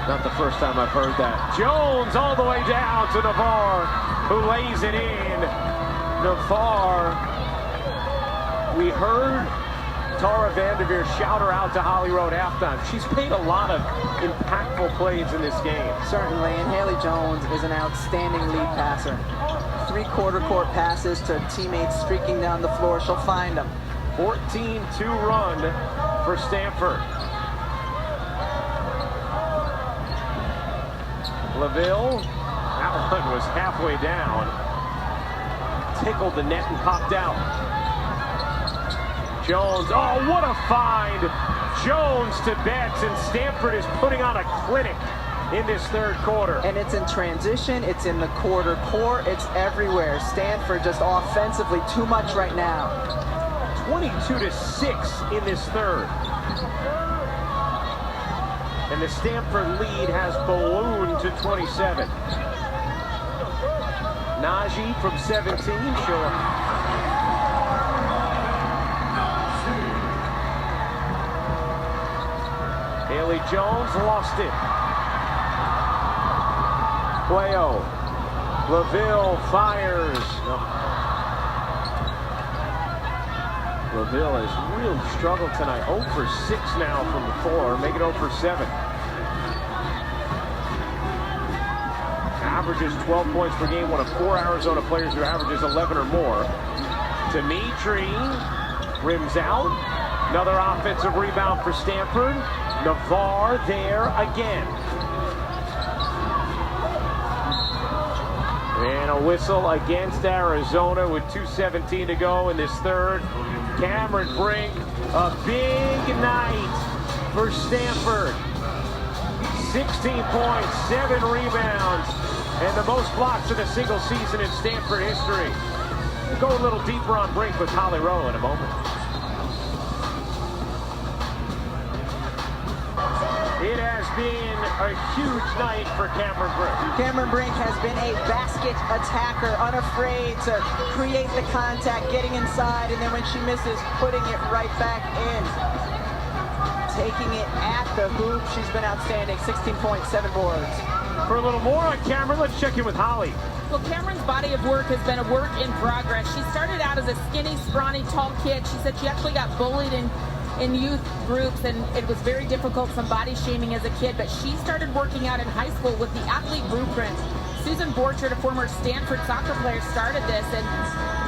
Not the first time I've heard that. Jones all the way down to Navarre, who lays it in. Navarre, we heard Tara Vanderveer, shout her out to Holly Rowe at halftime. She's made a lot of impactful plays in this game. Certainly, and Haley Jones is an outstanding lead passer. 3/4 court passes to teammates streaking down the floor. She'll find them. 14-2 run for Stanford. LaVille, that one was halfway down. Tickled the net and popped out. Jones, oh, what a find. Jones to Betts, and Stanford is putting on a clinic in this third quarter. And it's in transition, it's in the quarter court, it's everywhere. Stanford just offensively too much right now. 22-6 in this third. And the Stanford lead has ballooned to 27. Najee from 17, sure. Haley Jones lost it. Cuello. LaVille fires. No. LaVille has really struggled tonight. 0 for 6 now from the floor, make it 0 for 7. Averages 12 points per game, one of 4 Arizona players who averages 11 or more. Dimitri rims out. Another offensive rebound for Stanford. Navarre there again. And a whistle against Arizona with 2:17 to go in this third. Cameron Brink, a big night for Stanford. 16 points, 7 rebounds, and the most blocks in a single season in Stanford history. We'll go a little deeper on Brink with Holly Rowe in a moment. It has been a huge night for Cameron Brink. Cameron Brink has been a basket attacker, unafraid to create the contact, getting inside, and then when she misses, putting it right back in. Taking it at the hoop. She's been outstanding. 16 points, 7 boards. For a little more on Cameron, let's check in with Holly. Well, Cameron's body of work has been a work in progress. She started out as a skinny, scrawny, tall kid. She said she actually got bullied in youth groups, and it was very difficult, some body shaming as a kid, but she started working out in high school with the Athlete Blueprint. Susan Borchard, a former Stanford soccer player, started this, and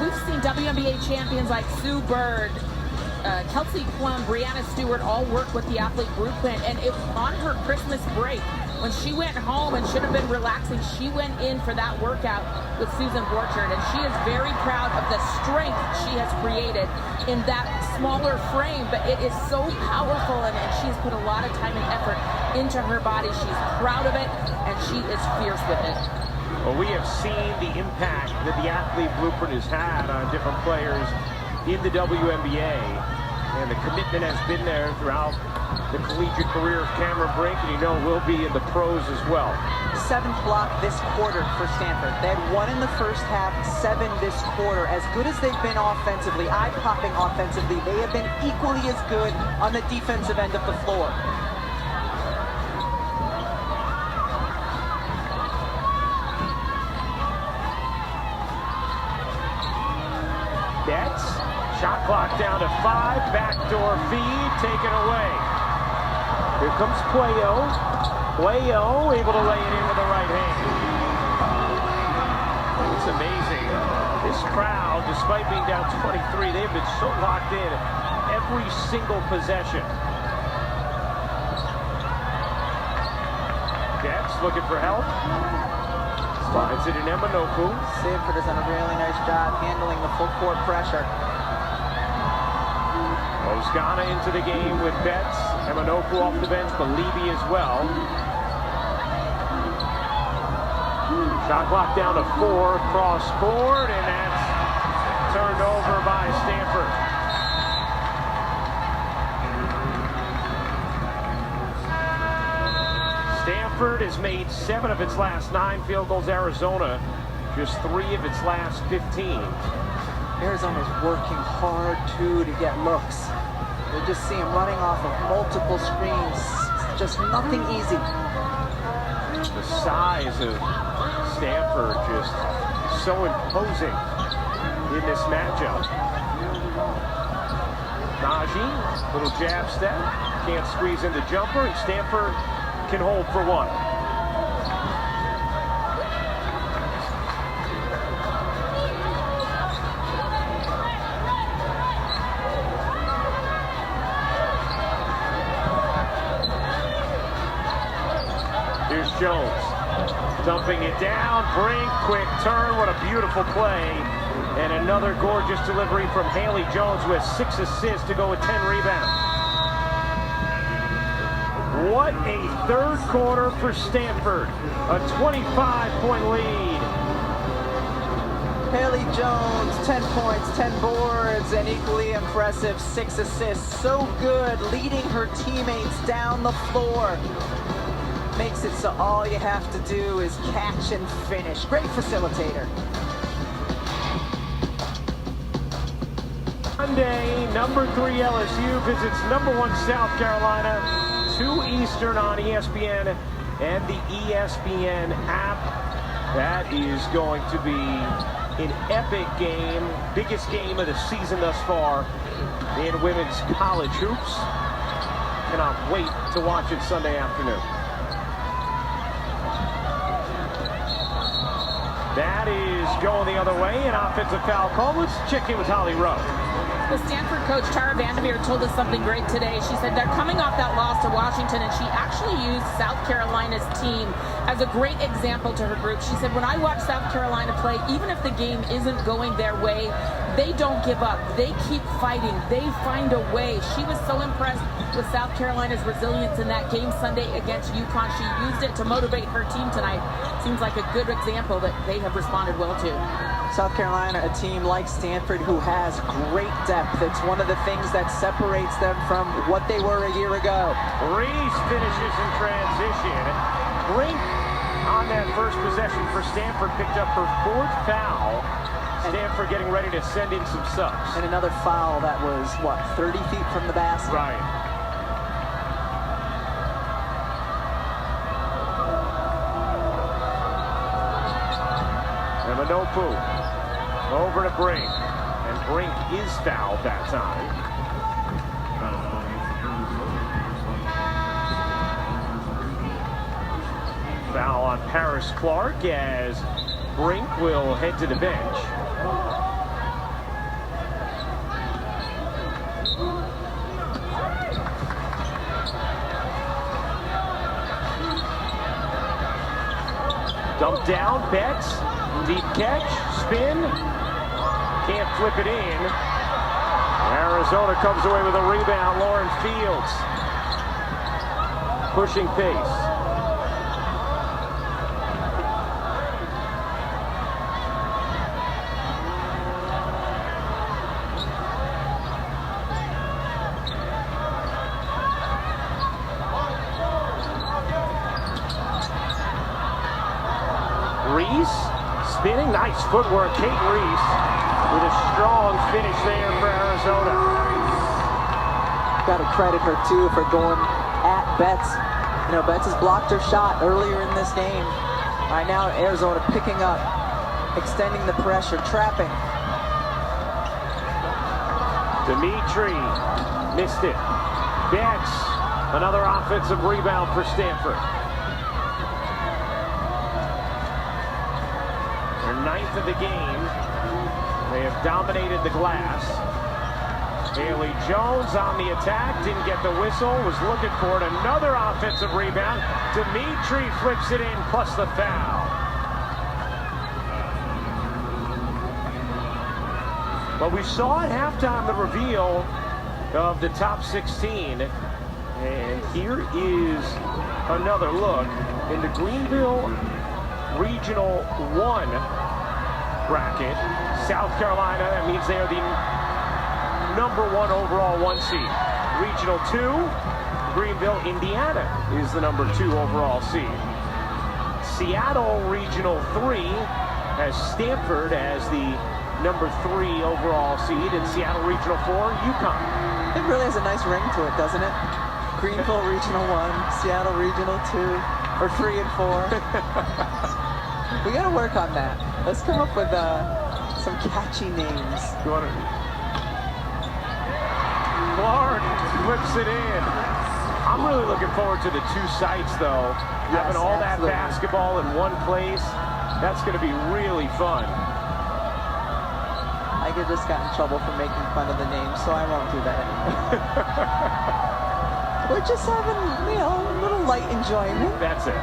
we've seen WNBA champions like Sue Bird, Kelsey Plum, Brianna Stewart all work with the Athlete Blueprint, and it on her Christmas break, when she went home and should have been relaxing, she went in for that workout with Susan Borchard, and she is very proud of the strength she has created in that smaller frame, but it is so powerful, and she's put a lot of time and effort into her body. She's proud of it, and she is fierce with it. Well, we have seen the impact that the Athlete Blueprint has had on different players in the WNBA, and the commitment has been there throughout the collegiate career of Cameron Brink, and you know will be in the pros as well. 7th block this quarter for Stanford. They had 1 in the first half, 7 this quarter. As good as they've been offensively, eye-popping offensively, they have been equally as good on the defensive end of the floor. Betts, shot clock down to 5, backdoor feed, taken away. Here comes Cuello. Cuello able to lay it in with the right hand. It's amazing. This crowd, despite being down 23, they've been so locked in every single possession. Betts looking for help. Finds it in Emanoku. Stanford has done a really nice job handling the full court pressure. Osgana into the game with Betts. Emanoku off the bench, but Levy as well. Shot clock down to 4, cross court, and that's turned over by Stanford. Stanford has made 7 of its last 9 field goals. Arizona, just 3 of its last 15. Arizona's working hard, too, to get looks. You just see him running off of multiple screens. Just nothing easy. The size of Stanford just so imposing in this matchup. Najee, little jab step, can't squeeze in the jumper, and Stanford can hold for one. Here's Jones, dumping it down, Brink, quick turn, what a beautiful play. And another gorgeous delivery from Haley Jones with 6 assists to go with 10 rebounds. What a third quarter for Stanford, a 25-point lead. Haley Jones, 10 points, 10 boards, and equally impressive 6 assists. So good, leading her teammates down the floor. Makes it so all you have to do is catch and finish. Great facilitator. Monday, number 3 LSU visits number 1 South Carolina, 2 Eastern on ESPN and the ESPN app. That is going to be an epic game, biggest game of the season thus far in women's college hoops. Cannot wait to watch it Sunday afternoon. That is going the other way, an offensive foul call. Let's check in with Holly Rowe. The Stanford coach, Tara Vanderveer, told us something great today. She said they're coming off that loss to Washington, and she actually used South Carolina's team as a great example to her group. She said, when I watch South Carolina play, even if the game isn't going their way, they don't give up. They keep fighting. They find a way. She was so impressed with South Carolina's resilience in that game Sunday against UConn. She used it to motivate her team tonight. Seems like a good example that they have responded well to. South Carolina, a team like Stanford who has great depth. It's one of the things that separates them from what they were a year ago. Reese finishes in transition. Brink on that first possession for Stanford picked up her 4th foul. Stanford getting ready to send in some subs. And another foul that was, what, 30 feet from the basket? Right. And Manopu over to Brink. And Brink is fouled that time. Foul on Paris Clark as Brink will head to the bench. Dump down, Betts, deep catch, spin, can't flip it in. Arizona comes away with a rebound, Lauren Fields. Pushing pace. Reese spinning, nice footwork. Kate Reese with a strong finish there for Arizona. Got to credit her too for going at Betts. You know, Betts has blocked her shot earlier in this game. Right now, Arizona picking up, extending the pressure, trapping. Dimitri missed it. Betts, another offensive rebound for Stanford. 9th of the game. They have dominated the glass. Haley Jones on the attack, didn't get the whistle, was looking for it. Another offensive rebound. Dimitri flips it in, plus the foul. But we saw at halftime the reveal of the top 16. And here is another look in the Greenville Regional 1 bracket. South Carolina, that means they are the number 1 overall 1 seed. Regional 2, Greenville, Indiana is the number 2 overall seed. Seattle Regional 3 has Stanford as the number 3 overall seed, and Seattle Regional 4, UConn. It really has a nice ring to it, doesn't it? Greenville Regional 1, Seattle Regional 2, or 3 and 4. We gotta work on that. Let's come up with some catchy names. You want to? Clark flips it in. I'm really looking forward to the two sites, though. Having all that basketball in one place, that's going to be really fun. I just got in trouble for making fun of the name, so I won't do that anymore. We're just having, a little light enjoyment. That's it.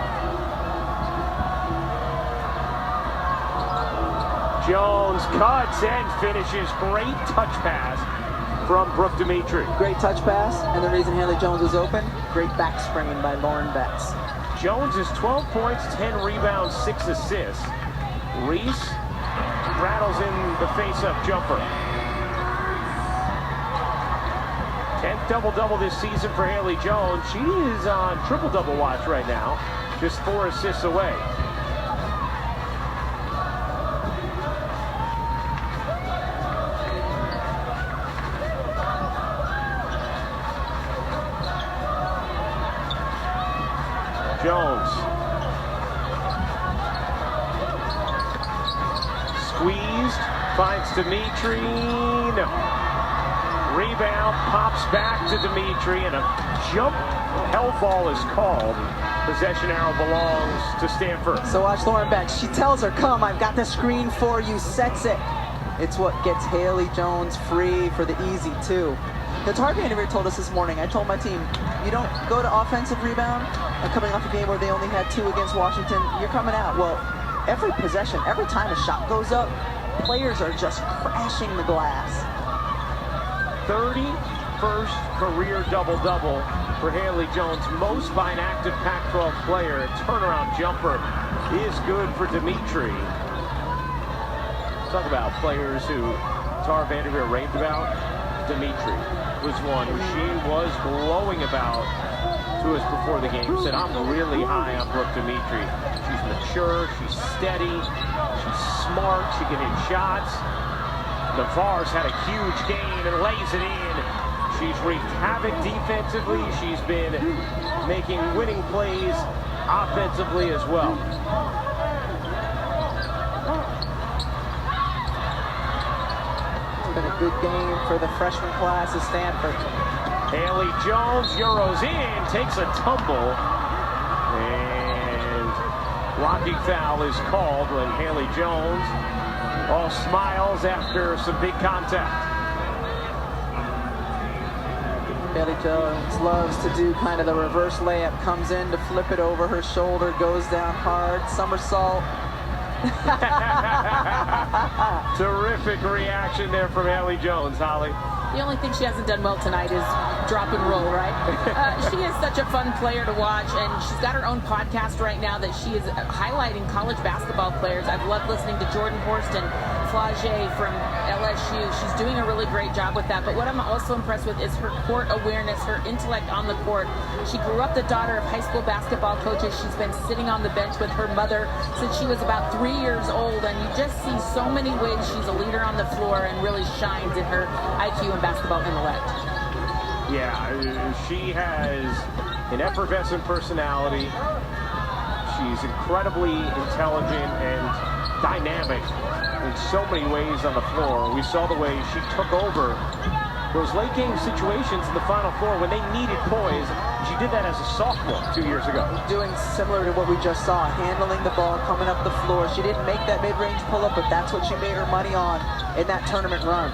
Jones cuts and finishes. Great touch pass from Brooke Dimitri. Great touch pass, and the reason Haley Jones was open, great back springing by Lauren Betts. Jones is 12 points, 10 rebounds, 6 assists. Reese rattles in the face-up jumper. 10th double-double this season for Haley Jones. She is on triple-double watch right now, just 4 assists away. Jones. Squeezed, finds Dimitri. No. Rebound, pops back to Dimitri, and a jump hell ball is called. Possession arrow belongs to Stanford. So watch Lauren Betts. She tells her, come, I've got the screen for you, sets it. It's what gets Haley Jones free for the easy two. The target interviewer told us this morning, I told my team, you don't go to offensive rebound, coming off a game where they only had 2 against Washington, you're coming out. Well, every possession, every time a shot goes up, players are just crashing the glass. 31st career double-double for Haley Jones, most by an active Pac-12 player. Turnaround jumper is good for Dimitri. Talk about players who Tara Vanderveer raved about. Dimitri was one who she was glowing about to us before the game. Said, I'm really high on Brooke Dimitri. She's mature, she's steady, she's smart, she can hit shots. Navarre's had a huge game and lays it in. She's wreaked havoc defensively. She's been making winning plays offensively as well. Been a good game for the freshman class of Stanford. Haley Jones Euros in, takes a tumble, and blocking foul is called when Haley Jones all smiles after some big contact. Haley Jones loves to do kind of the reverse layup, comes in to flip it over her shoulder, goes down hard, somersault. Terrific reaction there from Haley Jones, Holly. The only thing she hasn't done well tonight is drop and roll, right? She is such a fun player to watch, and she's got her own podcast right now that she is highlighting college basketball players. I've loved listening to Jordan Horst and Flage from LSU. She's doing a really great job with that. But what I'm also impressed with is her court awareness, her intellect on the court. She grew up the daughter of high school basketball coaches. She's been sitting on the bench with her mother since she was about 3 years old, and you just see so many ways she's a leader on the floor and really shines in her IQ and basketball intellect. Yeah, she has an effervescent personality. She's incredibly intelligent and dynamic in so many ways on the floor. We saw the way she took over those late game situations in the Final Four when they needed poise. She did that as a sophomore 2 years ago. Doing Similar to what we just saw, handling the ball, coming up the floor. She didn't make that mid-range pull-up, but that's what she made her money on in that tournament run.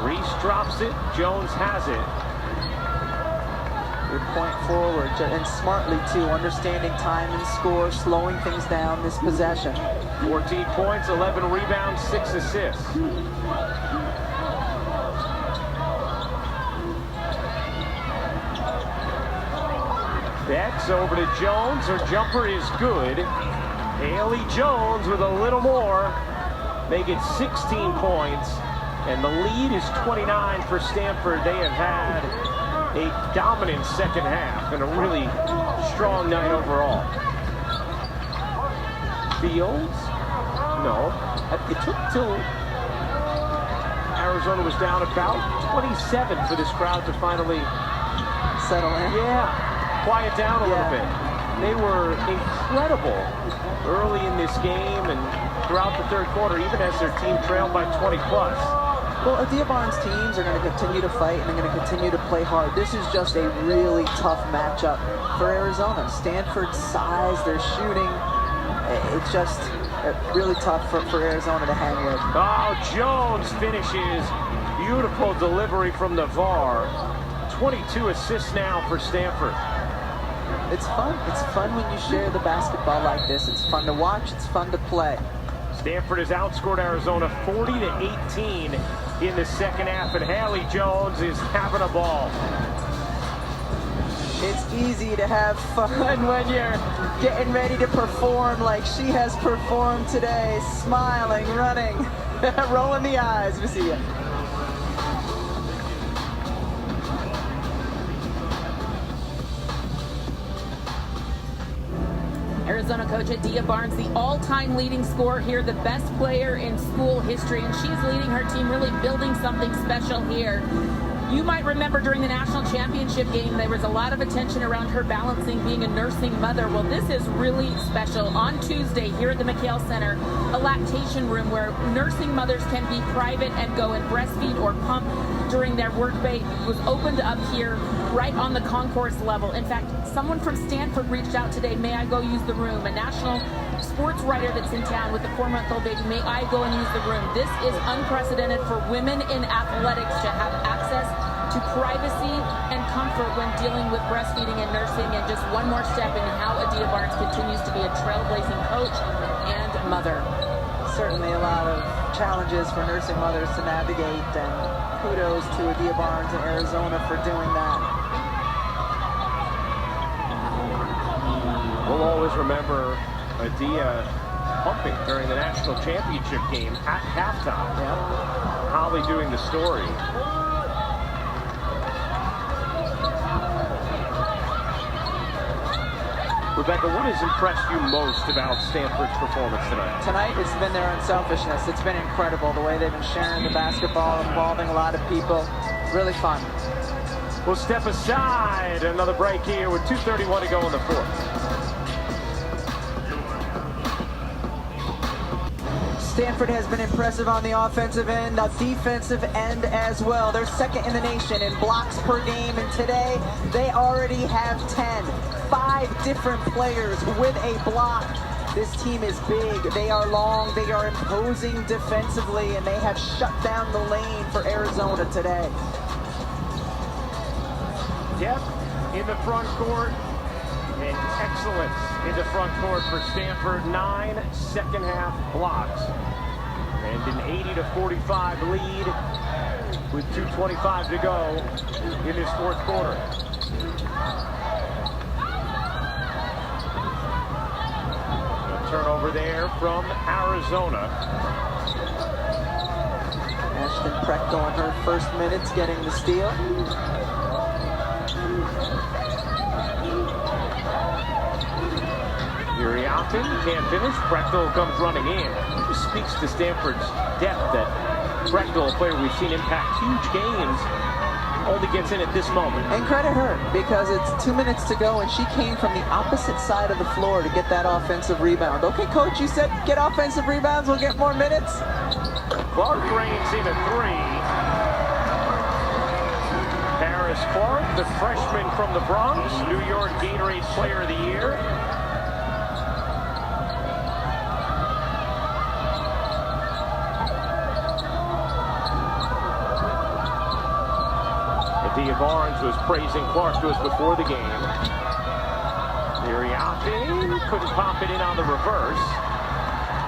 Reese drops it, Jones has it. Good point forward, and smartly too, understanding time and score, slowing things down this possession. 14 points, 11 rebounds, 6 assists. Betts over to Jones, her jumper is good. Haley Jones with a little more, make it 16 points. And the lead is 29 for Stanford. They have had a dominant second half and a really strong night overall. Fields? No. It took till Arizona was down about 27 for this crowd to finally settle in. Yeah, quiet down a little bit. They were incredible early in this game and throughout the third quarter, even as their team trailed by 20 plus. Well, Adia Barnes teams are going to continue to fight and they're going to continue to play hard. This is just a really tough matchup for Arizona. Stanford's size, their shooting, it's just really tough for Arizona to hang with. Oh, Jones finishes. Beautiful delivery from Navarre. 22 assists now for Stanford. It's fun. It's fun when you share the basketball like this. It's fun to watch. It's fun to play. Stanford has outscored Arizona 40-18 in the second half, and Haley Jones is having a ball. It's easy to have fun when you're getting ready to perform like she has performed today. Smiling, running, rolling the eyes. We see you. Arizona coach Adia Barnes, the all-time leading scorer here, the best player in school history, and she's leading her team, really building something special here. You might remember during the national championship game, there was a lot of attention around her balancing being a nursing mother. Well, this is really special. On Tuesday here at the McHale Center, a lactation room where nursing mothers can be private and go and breastfeed or pump during their workday was opened up here right on the concourse level. In fact, someone from Stanford reached out today, may I go use the room? A national sports writer that's in town with a 4-month-old baby, may I go and use the room? This is unprecedented for women in athletics to have access to privacy and comfort when dealing with breastfeeding and nursing, and just one more step in how Adia Barnes continues to be a trailblazing coach and mother. Certainly a lot of challenges for nursing mothers to navigate, and kudos to Adia Barnes in Arizona for doing that. We'll always remember Adia pumping during the national championship game at halftime. Yeah. Holly doing the story. Rebecca, what has impressed you most about Stanford's performance tonight? Tonight, it's been their unselfishness. It's been incredible the way they've been sharing the basketball, involving a lot of people. Really fun. We'll step aside. Another break here with 2:31 to go in the fourth. Stanford has been impressive on the offensive end, the defensive end as well. They're second in the nation in blocks per game, and today they already have 10. 5 different players with a block. This team is big. They are long. They are imposing defensively, and they have shut down the lane for Arizona today. Depth in the front court and excellence in the front court for Stanford. 9 second half blocks and an 80-45 lead with 2:25 to go in this fourth quarter. A turnover there from Arizona. Ashton Prechtel in her first minutes getting the steal. Uriakin can't finish. Prechtel comes running in. It just speaks to Stanford's depth that Prechtel, a player we've seen impact huge games, only gets in at this moment. And credit her, because it's 2 minutes to go, and she came from the opposite side of the floor to get that offensive rebound. Okay, coach, you said get offensive rebounds, we'll get more minutes. Clark reigns in a 3. Paris Clark, the freshman from the Bronx, New York Gatorade Player of the Year. Adia Barnes was praising Clark to us before the game. Uriakin couldn't pop it in on the reverse.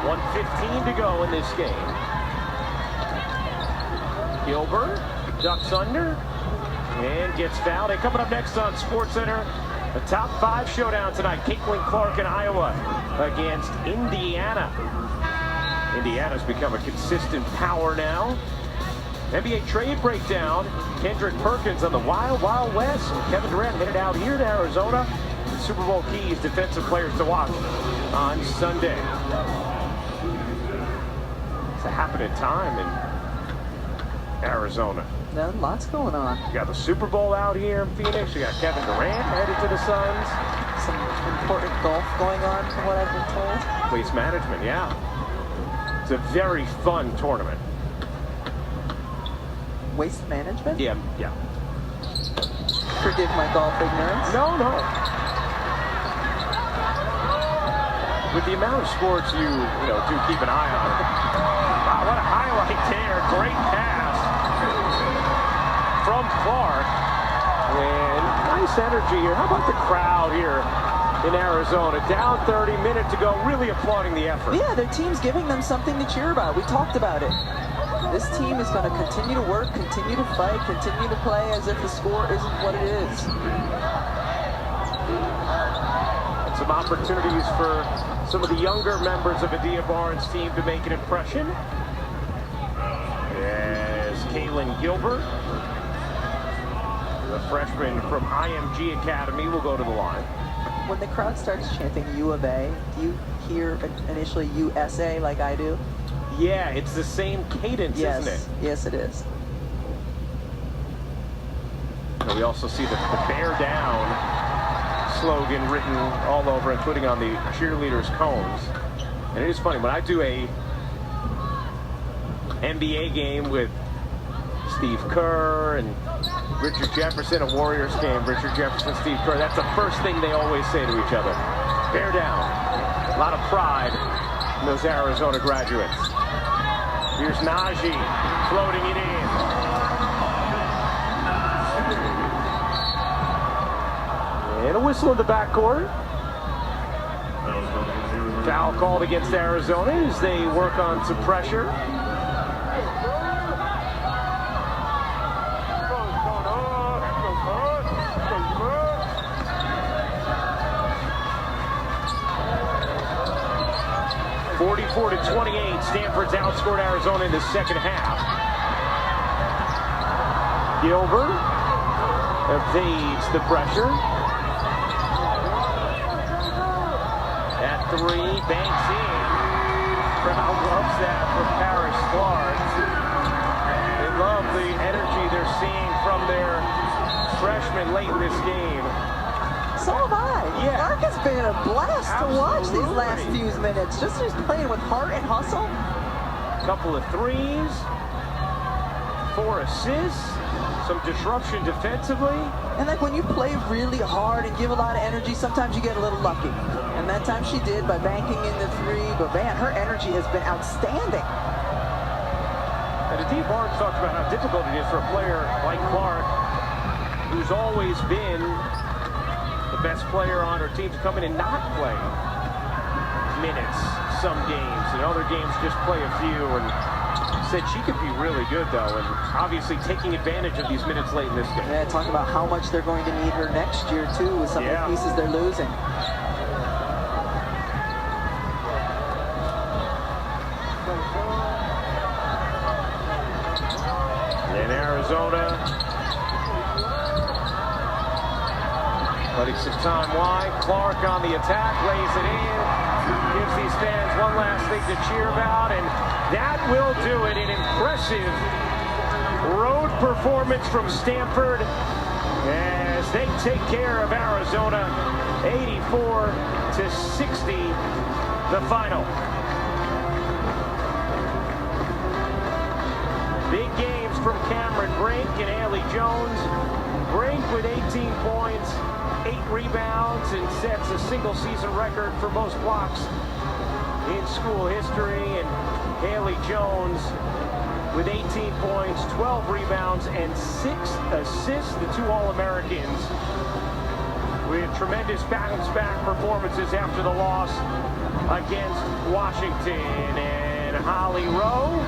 1:15 to go in this game. Gilbert ducks under and gets fouled. And coming up next on SportsCenter, a top 5 showdown tonight. Caitlin Clark in Iowa against Indiana. Indiana's become a consistent power now. NBA trade breakdown. Kendrick Perkins on the Wild Wild West. Kevin Durant headed out here to Arizona. The Super Bowl keys, defensive players to watch on Sunday. It's a happening time in Arizona. No, lots going on. You got the Super Bowl out here in Phoenix. You got Kevin Durant headed to the Suns. Some important golf going on from what I've been told. Waste management, yeah. It's a very fun tournament. waste management? Yeah. Forgive my golf ignorance. No. With the amount of sports you do keep an eye on. Wow, what a highlight there. Great pass from Clark. And nice energy here. How about the crowd here in Arizona? Down 30, minutes to go, really applauding the effort. Yeah, their team's giving them something to cheer about. We talked about it. This team is going to continue to work, continue to fight, continue to play as if the score isn't what it is. And some opportunities for some of the younger members of Adia Barnes' team to make an impression. As Kaylin Gilbert, the freshman from IMG Academy, will go to the line. When the crowd starts chanting U of A, do you hear initially USA like I do? Yeah, it's the same cadence, isn't it? Yes, it is. And we also see the bear down slogan written all over, including on the cheerleaders' cones. And it is funny, when I do a NBA game with Steve Kerr and Richard Jefferson, a Warriors game, Richard Jefferson, Steve Kerr, that's the first thing they always say to each other. Bear down. A lot of pride in those Arizona graduates. Here's Najee floating it in. And a whistle in the backcourt. Foul called against Arizona as they work on some pressure. (44-28), Stanford's outscored Arizona in the second half. Gilbert evades the pressure. At three, banks in. Crowd loves that for Paris Clark. They love the energy they're seeing from their freshmen late in this game. So have I. Yeah. Clark has been a blast to watch these last few minutes. Just playing with heart and hustle. Couple of threes, 4 assists, some disruption defensively. And like when you play really hard and give a lot of energy, sometimes you get a little lucky. And that time she did by banking in the three. But man, her energy has been outstanding. And Adia Barnes talked about how difficult it is for a player like Clark, who's always been the best player on her team, to come in and not play minutes some games, and other games just play a few. And said she could be really good though, and obviously taking advantage of these minutes late in this game. Yeah, talk about how much they're going to need her next year too with some of the pieces they're losing. In Arizona, letting some time wide. Clark on the attack, lays it in, gives these fans one last thing to cheer about, and that will do it. An impressive road performance from Stanford as they take care of Arizona, 84-60, the final. Big games from Cameron Brink and Haley Jones. Brink with 18 points, 8 rebounds, and sets a single season record for most blocks in school history. And Haley Jones with 18 points, 12 rebounds, and 6 assists, the 2 All-Americans, with tremendous bounce-back performances after the loss against Washington. And Holly Rowe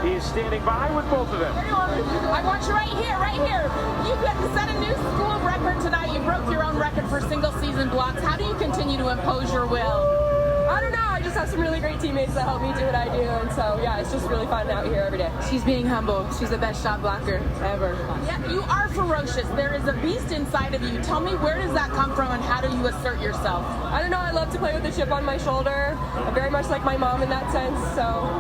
is standing by with both of them. I want you right here, right here. You set a new school record tonight. You broke your own record for single season blocks. How do you continue to impose your will? I don't know. I just have some really great teammates that help me do what I do, and so yeah, it's just really fun out here every day. She's being humble. She's the best shot blocker ever. Yeah, you are ferocious. There is a beast inside of you. Tell me, where does that come from, and how do you assert yourself? I don't know. I love to play with a chip on my shoulder. I'm very much like my mom in that sense, so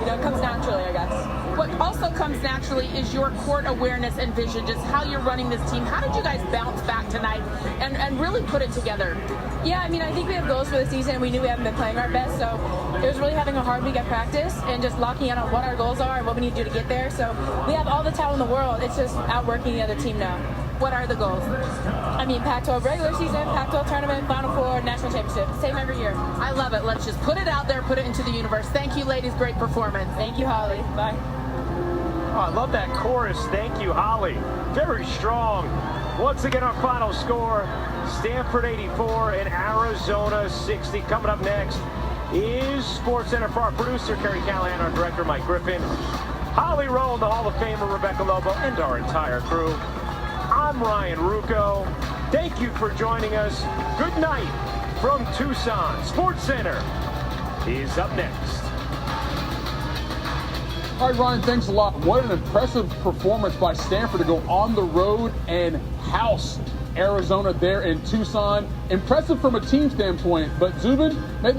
it comes naturally, I guess. What also comes naturally is your court awareness and vision, just how you're running this team. How did you guys bounce back tonight and really put it together? Yeah, I mean, I think we have goals for the season. We knew we haven't been playing our best, so it was really having a hard week at practice and just locking in on what our goals are and what we need to do to get there. So we have all the talent in the world. It's just outworking the other team now. What are the goals? I mean, Pac-12 regular season, Pac-12 tournament, Final Four, national championship. Same every year. I love it. Let's just put it out there, put it into the universe. Thank you, ladies. Great performance. Thank you, Holly. Bye. Oh, I love that chorus. Thank you, Holly. Very strong. Once again, our final score, Stanford 84 and Arizona 60. Coming up next is SportsCenter for our producer, Kerry Callahan, our director, Mike Griffin, Holly Rowe, the Hall of Famer, Rebecca Lobo, and our entire crew. I'm Ryan Rucco. Thank you for joining us. Good night from Tucson. SportsCenter is up next. All right, Ryan, thanks a lot. What an impressive performance by Stanford to go on the road and house Arizona there in Tucson. Impressive from a team standpoint, but Zubin, maybe